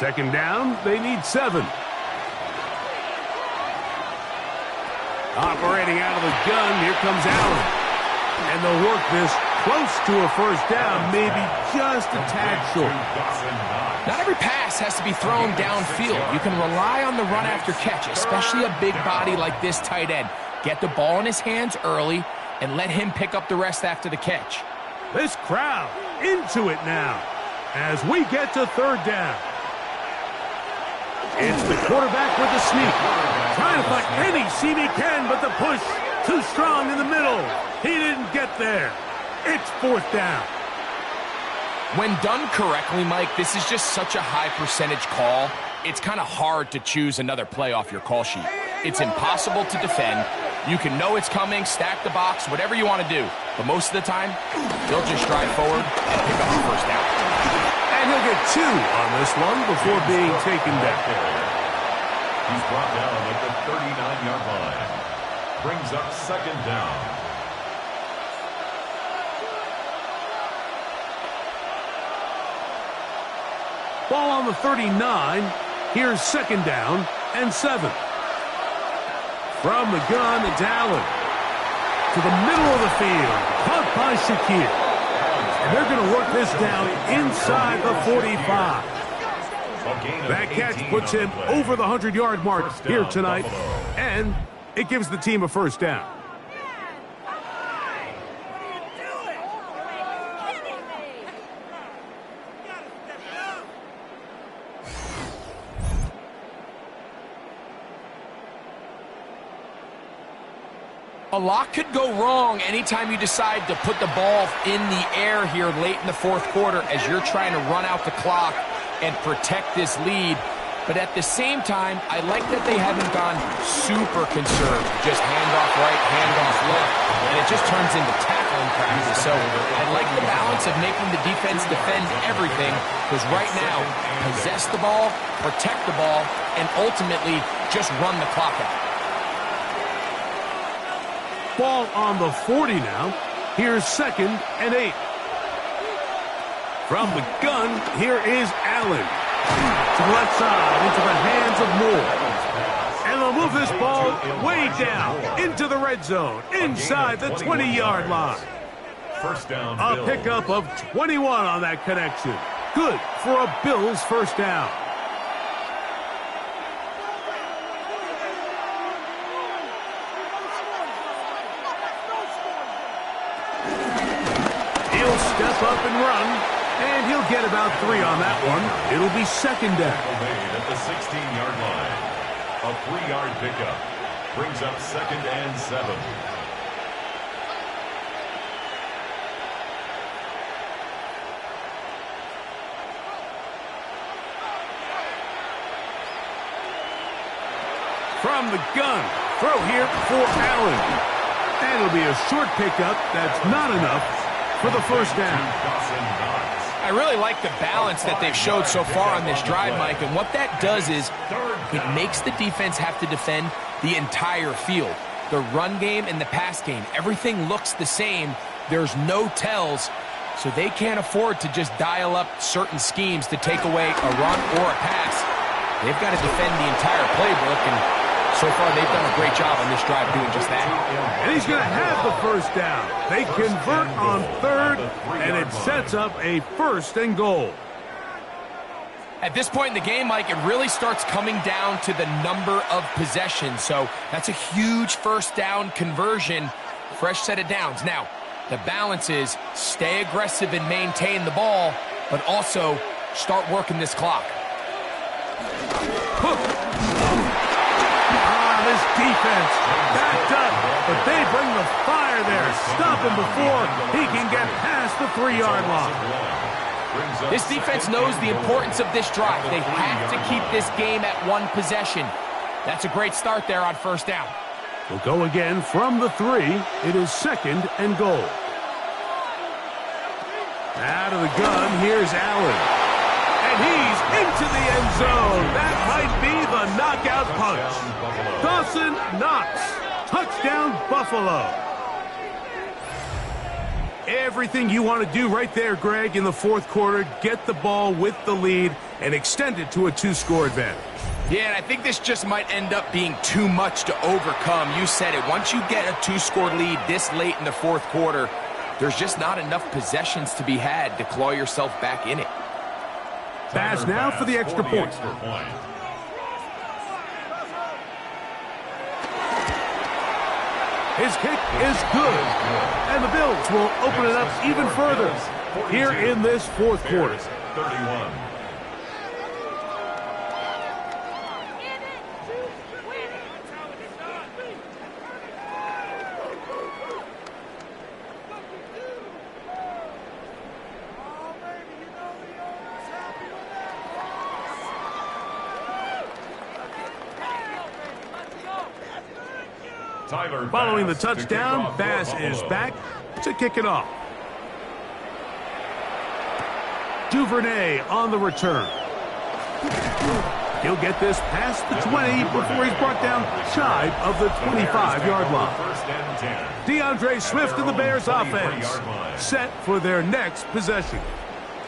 Second down, they need 7. Operating out of the gun, here comes Allen. And they'll work this close to a 1st down, maybe just a tad short. Not every pass has to be thrown downfield. You can rely on the run after catch, especially a big body like this tight end. Get the ball in his hands early and let him pick up the rest after the catch. This crowd into it now as we get to 3rd down. It's the quarterback with the sneak. Trying to find any seam he can, but the push too strong in the middle. He didn't get there. It's 4th down. When done correctly, Mike, this is just such a high percentage call. It's kind of hard to choose another play off your call sheet. It's impossible to defend. You can know it's coming, stack the box, whatever you want to do. But most of the time, they'll just drive forward and pick up the 1st down. And he'll get 2 on this one before being taken down. He's brought down at the 39-yard line. Brings up 2nd down. Ball on the 39. Here's 2nd down and 7. From the gun, it's Allen. To the middle of the field. Caught by Shakir. And they're going to work this down inside the 45. That catch puts him over the 100-yard mark here tonight. And it gives the team a 1st down. A lot could go wrong anytime you decide to put the ball in the air here late in the 4th quarter as you're trying to run out the clock and protect this lead. But at the same time, I like that they haven't gone super conserved. Just handoff right, handoff left, and it just turns into tackling practice. So I like the balance of making the defense defend everything, because right now, possess the ball, protect the ball, and ultimately just run the clock out. Ball on the 40 now. Here's 2nd and 8. From the gun, here is Allen. To the left side, into the hands of Moore. And And they'll move this ball way down into the red zone, inside the 20-yard line. First down, A pickup of 21 on that connection. Good for a Bills first down. He'll step up and run, and he'll get about 3 on that one. It'll be second down. At the 16-yard line. A 3-yard pickup brings up second and 7. From the gun, throw here for Allen. And it'll be a short pickup that's not enough for the first down. I really like the balance that they've showed so far on this drive, Mike, and what that does is it makes the defense have to defend the entire field. The run game and the pass game, everything looks the same. There's no tells, so they can't afford to just dial up certain schemes to take away a run or a pass. They've got to defend the entire playbook, and so far they've done a great job on this drive doing just that. And he's going to have the first down. They convert on third, and it sets up a first and goal. At this point in the game, Mike, it really starts coming down to the number of possessions. So that's a huge first down conversion, fresh set of downs. Now, the balance is stay aggressive and maintain the ball, but also start working this clock. This defense backed up, but they bring the fire there. Stop him before he can get past the 3-yard line. This defense knows the importance of this drive. They have to keep this game at 1 possession. That's a great start there on first down. We'll go again from the 3. It is second and goal. Out of the gun, here's Allen. And he's into the end zone. That might be the knockout punch. Dawson Knox. Touchdown, Buffalo. Everything you want to do right there, Greg, in the fourth quarter. Get the ball with the lead and extend it to a 2-score advantage. Yeah, and I think this just might end up being too much to overcome. You said it. Once you get a 2-score lead this late in the fourth quarter, there's just not enough possessions to be had to claw yourself back in it. Pass now for the extra point. His kick is good. And the Bills will open it up even further here in this fourth quarter. 31. Following the touchdown, Bass is back to kick it off. Duvernay on the return. He'll get this past the 20 before he's brought down shy of the 25-yard line. DeAndre Swift and the Bears offense set for their next possession.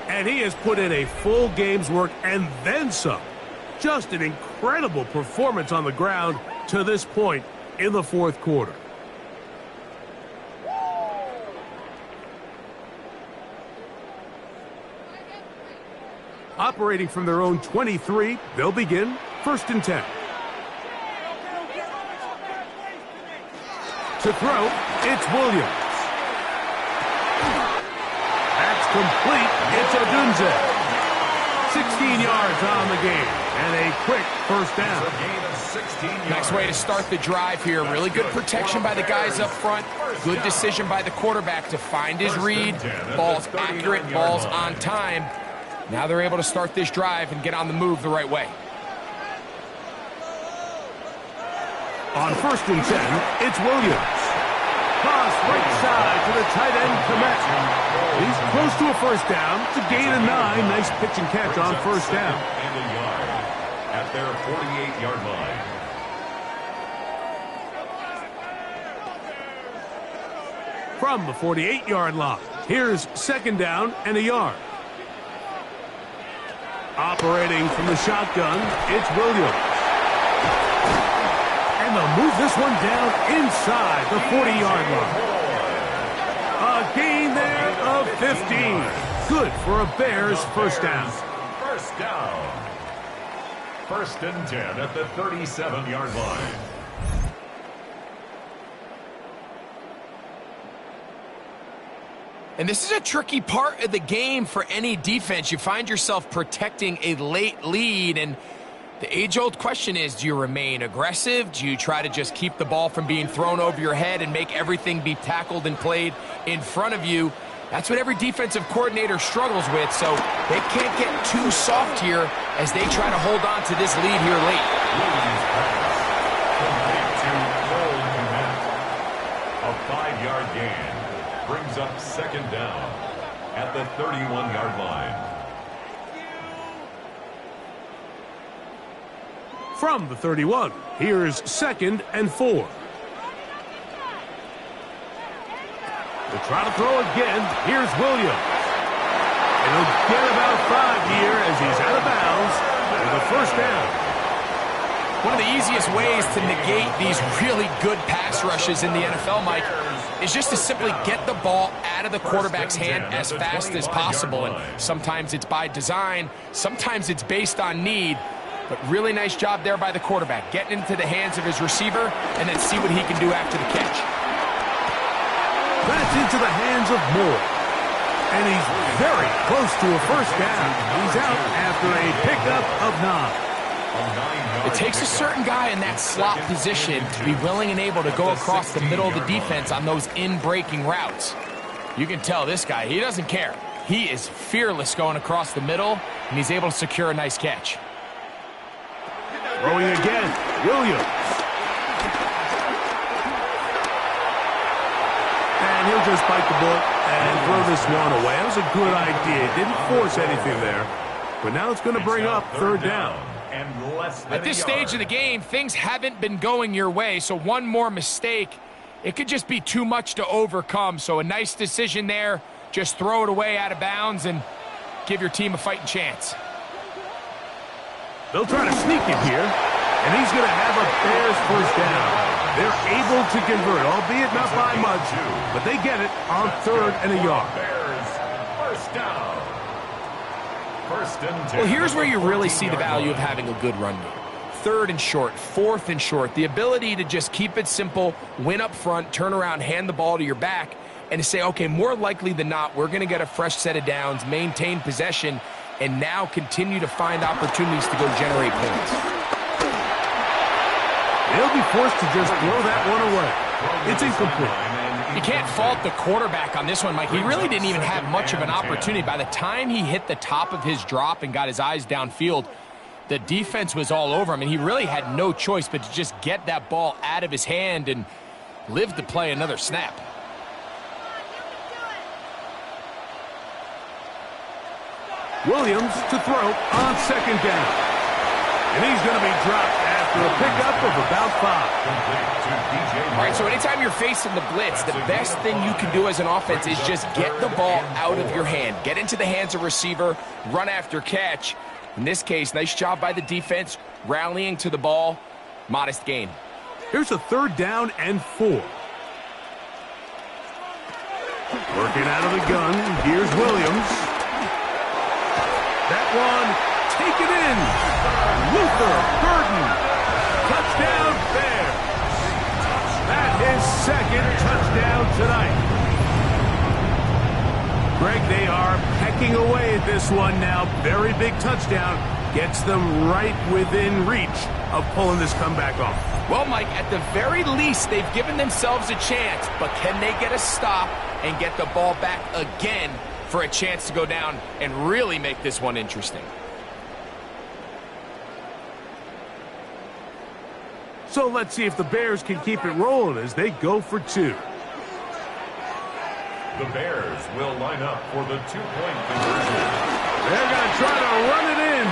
And he has put in a full game's work and then some. Just an incredible performance on the ground to this point in the fourth quarter. Operating from their own 23, they'll begin first and 10. To throw, it's Williams. That's complete. It's Odunze. 16 yards on the game, and a quick first down. Nice way to start the drive here. Really good protection by the guys up front. Good decision by the quarterback to find his read. Ball's accurate, ball's on time. Now they're able to start this drive and get on the move the right way. On first and 10, it's Williams. Cross right side to the tight end, Komet. He's close to a first down. It's a gain of 9. Nice pitch and catch on first down. And a yard at their 48-yard line. From the 48-yard line, here's second down and a yard. Operating from the shotgun, it's Williams. And they'll move this one down inside the 40-yard line. A gain there of 15. Good for a Bears first down. First down. First and 10 at the 37-yard line. And this is a tricky part of the game for any defense. You find yourself protecting a late lead, and the age-old question is, do you remain aggressive? Do you try to just keep the ball from being thrown over your head and make everything be tackled and played in front of you? That's what every defensive coordinator struggles with, so they can't get too soft here as they try to hold on to this lead here late. A 5-yard gain brings up second down at the 31-yard line. From the 31, here's 2nd and 4. They'll try to throw again. Here's Williams. And he'll get about 5 here as he's out of bounds with a first down. One of the easiest ways to negate these really good pass rushes in the NFL, Mike, is just to simply get the ball out of the quarterback's hand as fast as possible. And sometimes it's by design, sometimes it's based on need. But really nice job there by the quarterback, getting into the hands of his receiver and then see what he can do after the catch. That's into the hands of Moore. And he's very close to a first down. He's out after a pickup of 9. It takes a certain guy in that slot position to be willing and able to go across the middle of the defense on those in-breaking routes. You can tell this guy, he doesn't care. He is fearless going across the middle, and he's able to secure a nice catch. Throwing again, Williams. And he'll just bite the bullet and throw this one away. That was a good idea. Didn't force anything there. But now it's going to bring up third down. At this stage of the game, things haven't been going your way, so one more mistake, it could just be too much to overcome. So a nice decision there. Just throw it away out of bounds and give your team a fighting chance. They'll try to sneak it here, and he's going to have a Bears first down. They're able to convert, albeit not by much, but they get it on 3rd and a yard. Bears first down. First and 10. Well, here's where you really see the value of having a good run game. 3rd and short, 4th and short, the ability to just keep it simple, win up front, turn around, hand the ball to your back, and to say, okay, more likely than not, we're going to get a fresh set of downs, maintain possession, and now continue to find opportunities to go generate points. They'll be forced to just throw that one away. It's incomplete. You can't fault the quarterback on this one, Mike. He really didn't even have much of an opportunity. By the time he hit the top of his drop and got his eyes downfield, the defense was all over him, and he really had no choice but to just get that ball out of his hand and live to play another snap. Williams to throw on 2nd down. And he's going to be dropped after a pickup of about 5. All right, so anytime you're facing the blitz, the best thing you can do as an offense is just get the ball out of your hand. Get into the hands of receiver, run after catch. In this case, nice job by the defense, rallying to the ball. Modest gain. Here's a 3rd down and 4. Working out of the gun, here's Williams. That one, take it in. Luther Burden. Touchdown, Bears. That is 2nd touchdown tonight. Greg, they are pecking away at this one now. Very big touchdown. Gets them right within reach of pulling this comeback off. Well, Mike, at the very least, they've given themselves a chance. But can they get a stop and get the ball back again for a chance to go down and really make this one interesting? So let's see if the Bears can keep it rolling as they go for 2. The Bears will line up for the 2-point conversion. They're going to try to run it in.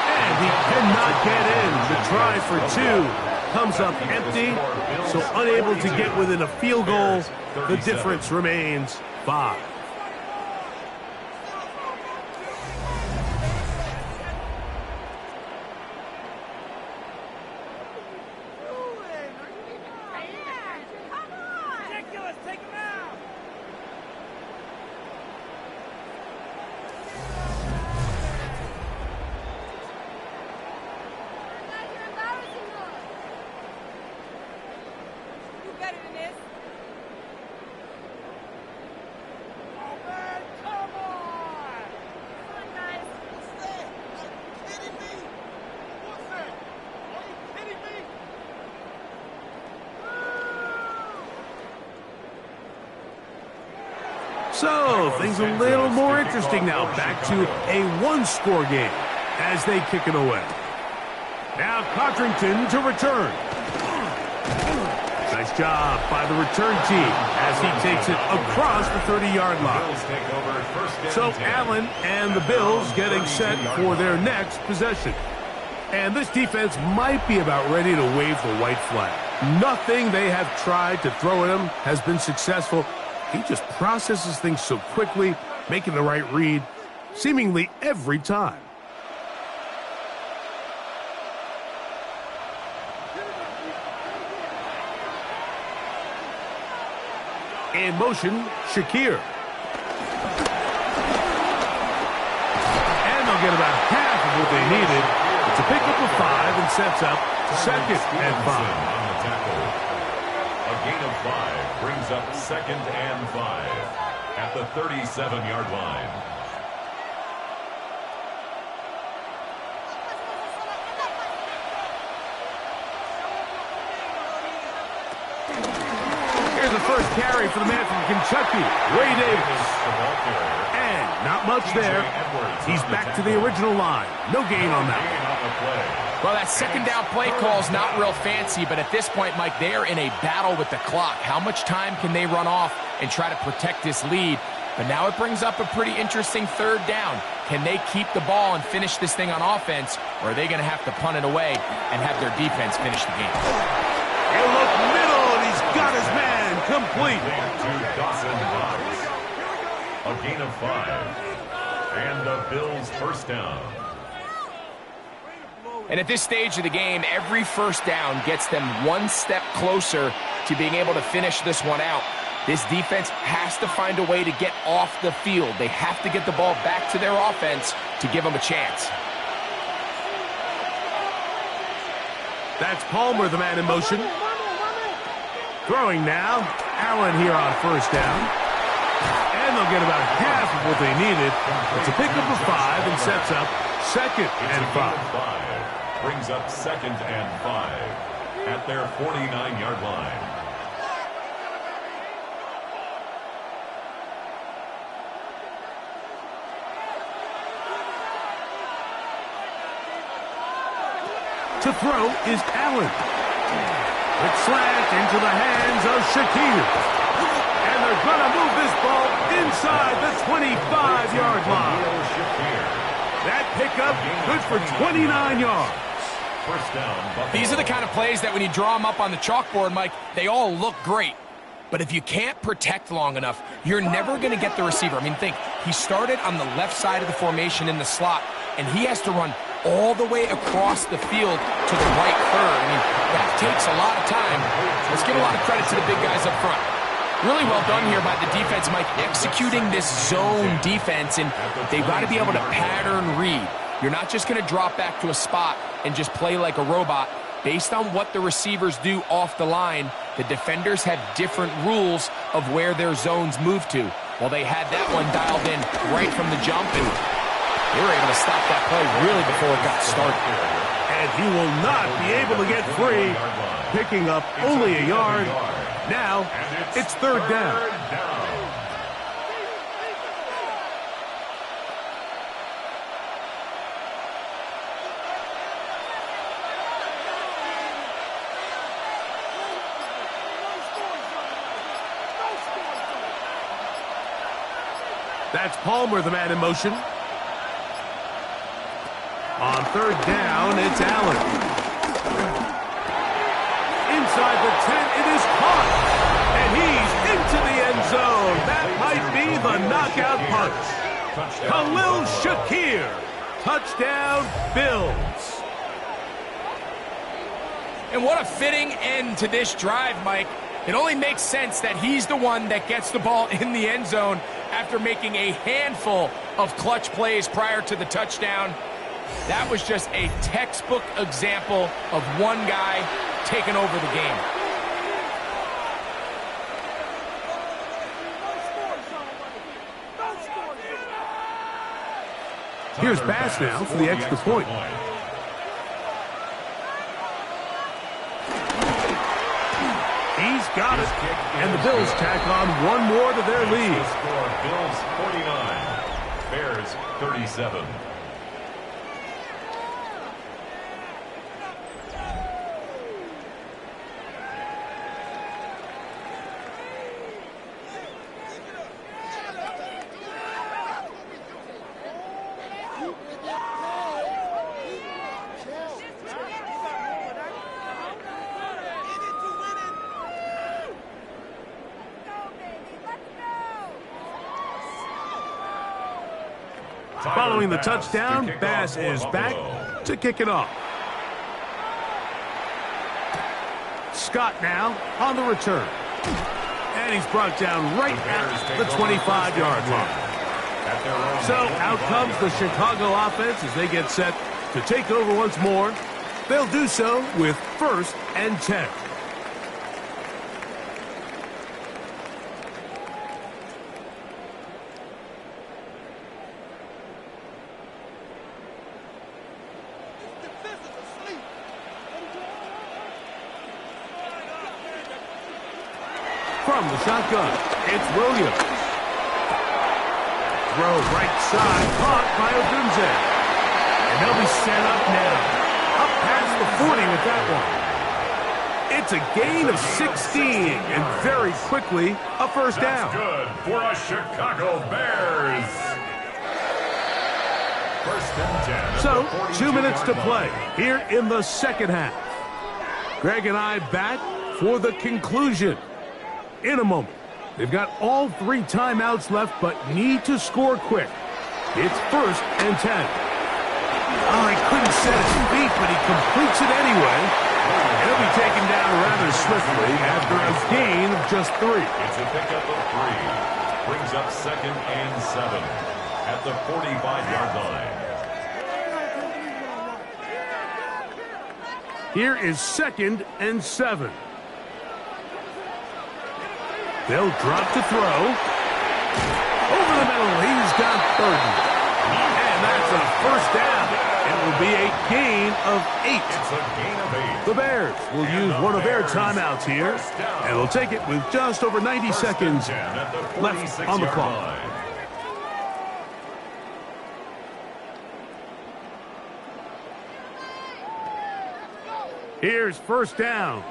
And he cannot get in. The try for 2 comes up empty, so unable to get within a field goal. The difference remains 5. better than this. Oh, man, come on! Come on, guys. What's that? Are you kidding me? What's that? Are you kidding me? So, things a little more interesting now. Back to a one-score game as they kick it away. Now Codrington to return. Nice job by the return team as he takes it across the 30-yard line. So Allen and the Bills getting set for their next possession. And this defense might be about ready to wave the white flag. Nothing they have tried to throw at him has been successful. He just processes things so quickly, making the right read seemingly every time. In motion, Shakir. And they'll get about half of what they needed. It's a pickup of 5 and sets up 2nd and 5. A gain of 5 brings up 2nd and 5 at the 37-yard line. Here's the first carry for the man from Kentucky, Ray Davis. And not much there. He's back to the original line. No gain on that. Well, that second down play call is not real fancy, but at this point, Mike, they are in a battle with the clock. How much time can they run off and try to protect this lead? But now it brings up a pretty interesting 3rd down. Can they keep the ball and finish this thing on offense, or are they going to have to punt it away and have their defense finish the game? He'll look middle, and he's got his man complete. To Dawson Knox. A gain of 5. And the Bills' first down. And at this stage of the game, every first down gets them one step closer to being able to finish this one out. This defense has to find a way to get off the field. They have to get the ball back to their offense to give them a chance. That's Palmer, the man in motion. Throwing now. Allen here on first down. And they'll get about half of what they needed. It's a pickup of 5 and sets up 2nd and 5. Brings up 2nd and 5 at their 49-yard line. To throw is Allen. It's slant into the hands of Shakir. And they're going to move this ball inside the 25-yard line. That pickup good for 29 yards. First down, These are the kind of plays that when you draw them up on the chalkboard, Mike, they all look great. But if you can't protect long enough, you're never going to get the receiver. I mean, think, he started on the left side of the formation in the slot, and he has to run all the way across the field to the right third. I mean, that takes a lot of time. Let's give a lot of credit to the big guys up front. Really well done here by the defense, Mike, executing this zone defense, and they've got to be able to pattern read. You're not just going to drop back to a spot and just play like a robot. Based on what the receivers do off the line, the defenders have different rules of where their zones move to. Well, they had that one dialed in right from the jump, and they were able to stop that play really before it got started. And he will not be able to get free, picking up only a yard. Now, it's 3rd down. That's Palmer, the man in motion. On 3rd down, it's Allen. Inside the 10, it is caught. And he's into the end zone. That might be the knockout punch. Khalil Shakir. Touchdown, Bills. And what a fitting end to this drive, Mike. It only makes sense that he's the one that gets the ball in the end zone after making a handful of clutch plays prior to the touchdown. That was just a textbook example of one guy taking over the game. Here's pass now for the extra point. He's got it. And the Bills tack on one more to their lead. Score Bills 49, Bears 37. Following the touchdown, Bass is back to kick it off. Scott now on the return. And he's brought down right at the 25-yard line. So out comes the Chicago offense as they get set to take over once more. They'll do so with 1st and 10. From the shotgun, it's Williams. Throw right side, caught by Odunze. And they'll be set up now. Up past the 40 with that one. It's a gain of 16, and very quickly, a first down. That's good for a Chicago Bears. 1st and 10. So, 2 minutes to play here in the second half. Greg and I back for the conclusion in a moment. They've got all 3 timeouts left, but need to score quick. It's 1st and 10. Oh, he couldn't set his feet, but he completes it anyway. He'll be taken down rather swiftly after a gain of just 3. It's a pickup of 3. Brings up 2nd and 7 at the 45-yard line. Here is 2nd and 7. They'll drop to throw. Over the middle, he's got Burton. And that's a first down. It will be a gain of 8. It's a gain of 8. The Bears will use one of their timeouts here. And they'll take it with just over 90 seconds left on the clock. Here's 1st down.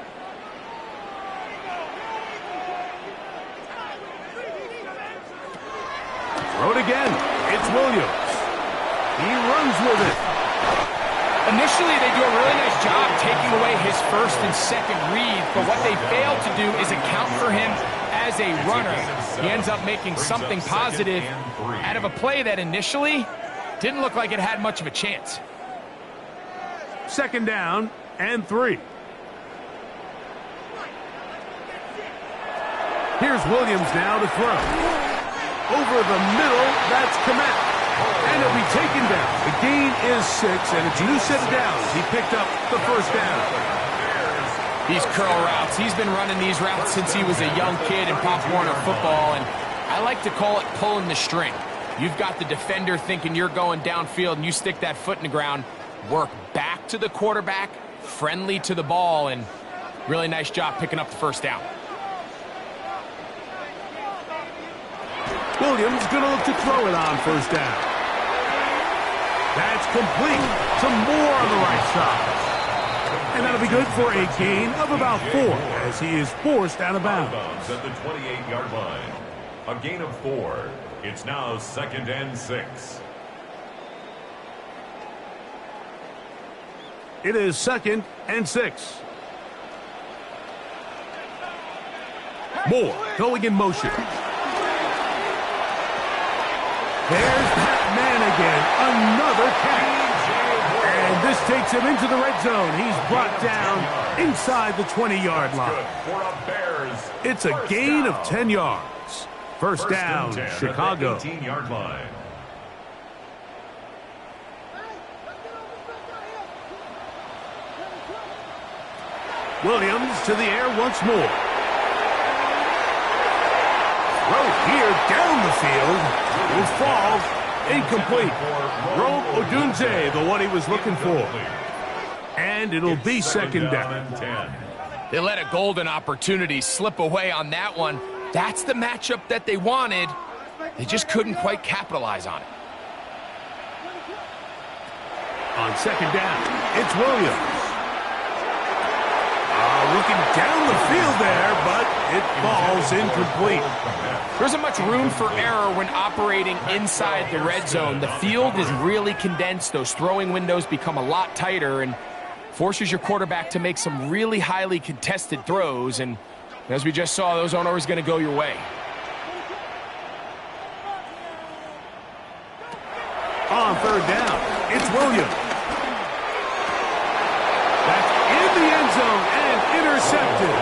Throw it again. It's Williams. He runs with it. Initially, they do a really nice job taking away his 1st and 2nd read, but what they fail to do is account for him as a runner. He ends up making something positive out of a play that initially didn't look like it had much of a chance. 2nd down and 3. Here's Williams now to throw. Over the middle, that's Komet. And he'll be taken down. The gain is 6, and it's a new set of downs. He picked up the first down. These curl routes, he's been running these routes since he was a young kid in Pop Warner football, and I like to call it pulling the string. You've got the defender thinking you're going downfield, and you stick that foot in the ground, work back to the quarterback, friendly to the ball, and really nice job picking up the first down. Williams going to look to throw it on first down. That's complete. Some more on the right side. And that'll be good for a gain of about 4 as he is forced out of bounds. At the 28-yard line. A gain of 4. It's now 2nd and 6. It is 2nd and 6. Moore going in motion. There's that man again. Another catch. And this takes him into the red zone. He's brought down inside the 20-yard line. It's a gain of 10 yards. First down, Chicago. 18-yard line. Williams to the air once more. Throw here down the field. Will fall Incomplete. Rome Odunze, the one he was looking for. And it'll be second down. They let a golden opportunity slip away on that one. That's the matchup that they wanted. They just couldn't quite capitalize on it. On second down, it's Williams. Looking down the field there, but it falls incomplete. There isn't much room for error when operating inside the red zone. The field is really condensed. Those throwing windows become a lot tighter and forces your quarterback to make some really highly contested throws. And as we just saw, those aren't always going to go your way. On third down, it's Williams. That's in the end zone and intercepted.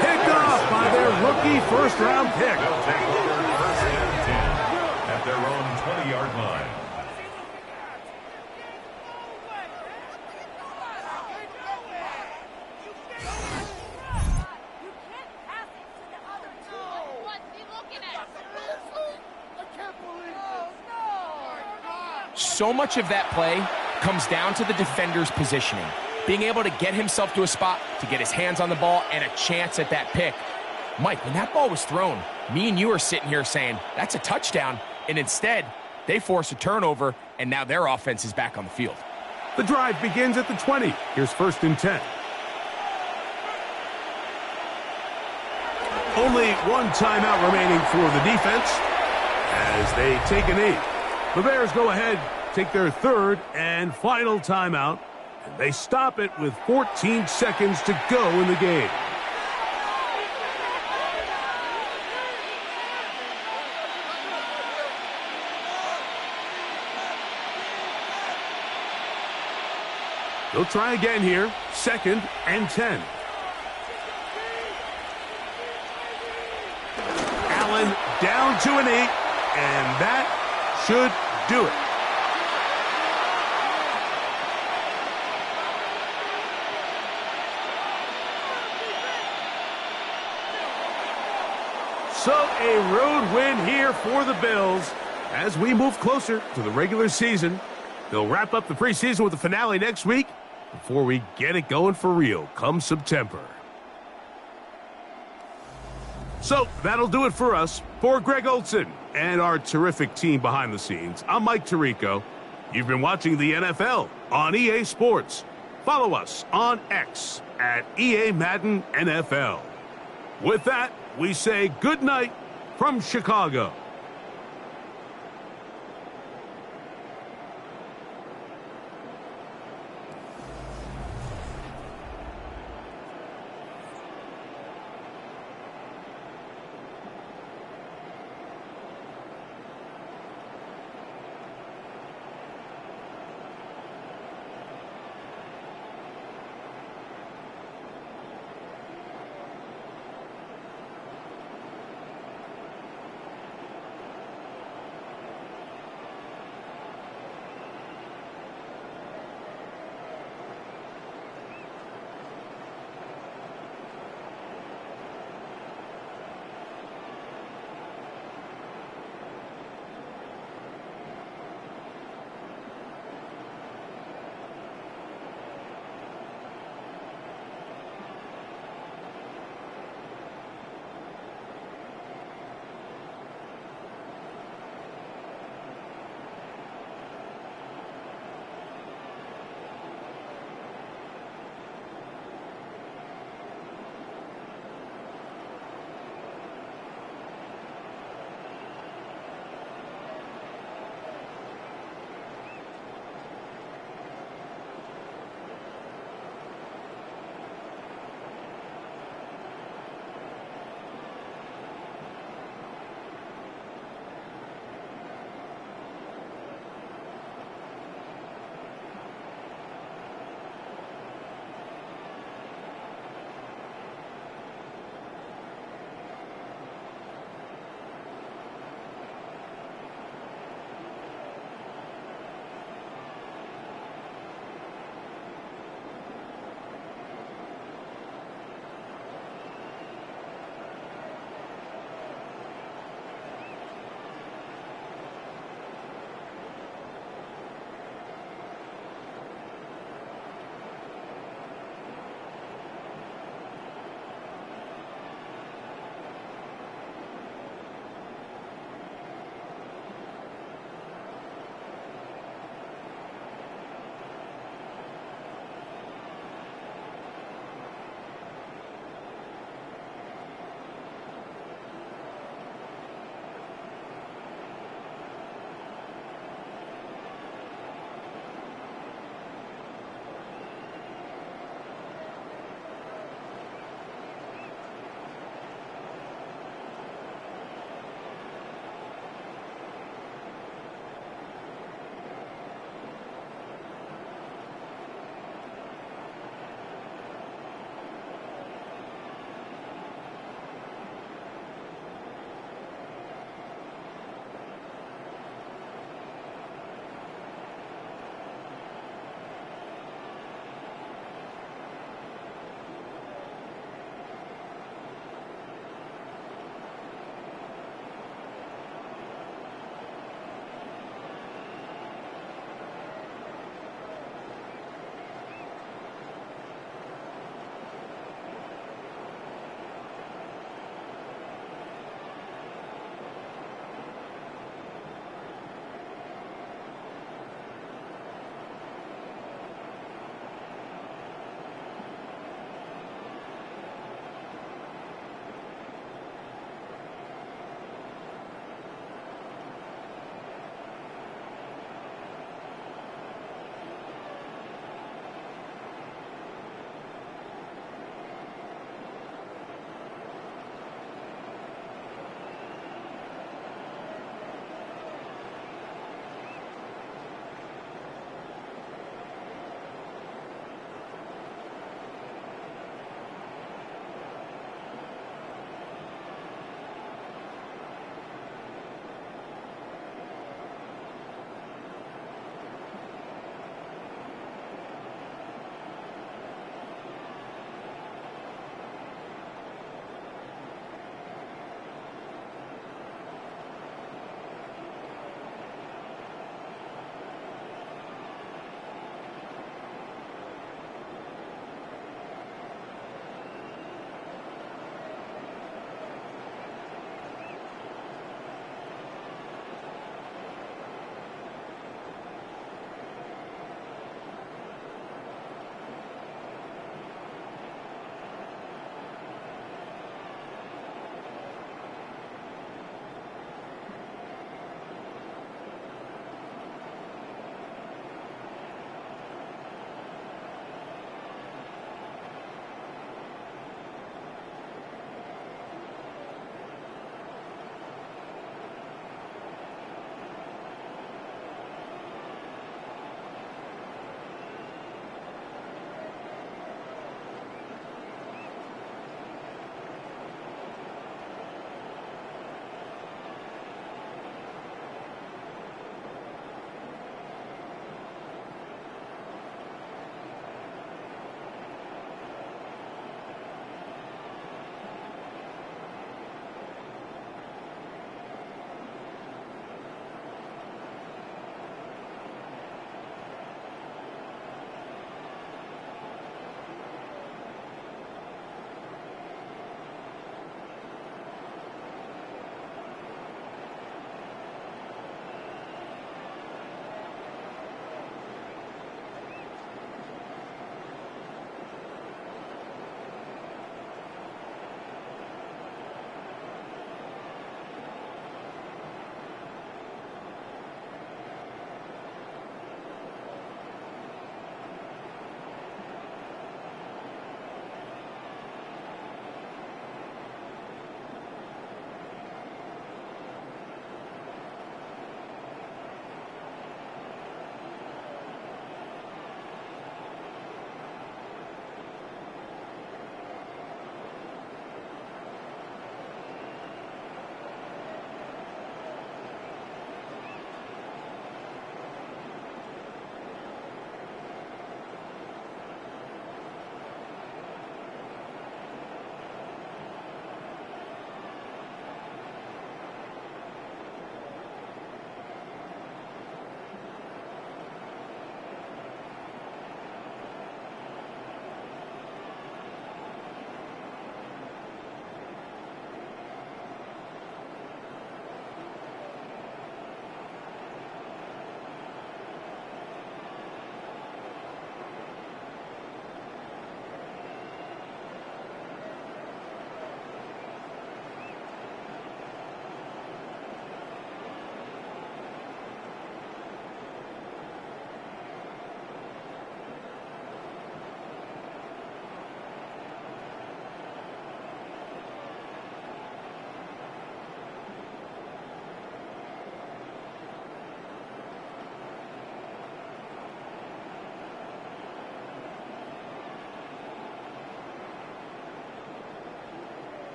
Picked off by their rookie first-round pick. They'll take over first and 10 at their own 20-yard line. So much of that play comes down to the defender's positioning. Being able to get himself to a spot, to get his hands on the ball, and a chance at that pick. Mike, when that ball was thrown, me and you are sitting here saying, that's a touchdown. And instead, they force a turnover, and now their offense is back on the field. The drive begins at the 20. Here's first and 10. Only one timeout remaining for the defense as they take a knee. The Bears go ahead, take their third and final timeout, and they stop it with 14 seconds to go in the game. They'll try again here, second and 10. Allen down to a knee, and that should do it. So a road win here for the Bills as we move closer to the regular season. They'll wrap up the preseason with the finale next week before we get it going for real come September. So that'll do it for us. For Greg Olson and our terrific team behind the scenes, I'm Mike Tirico. You've been watching the NFL on EA Sports. Follow us on X at EA Madden NFL. With that, we say good night from Chicago.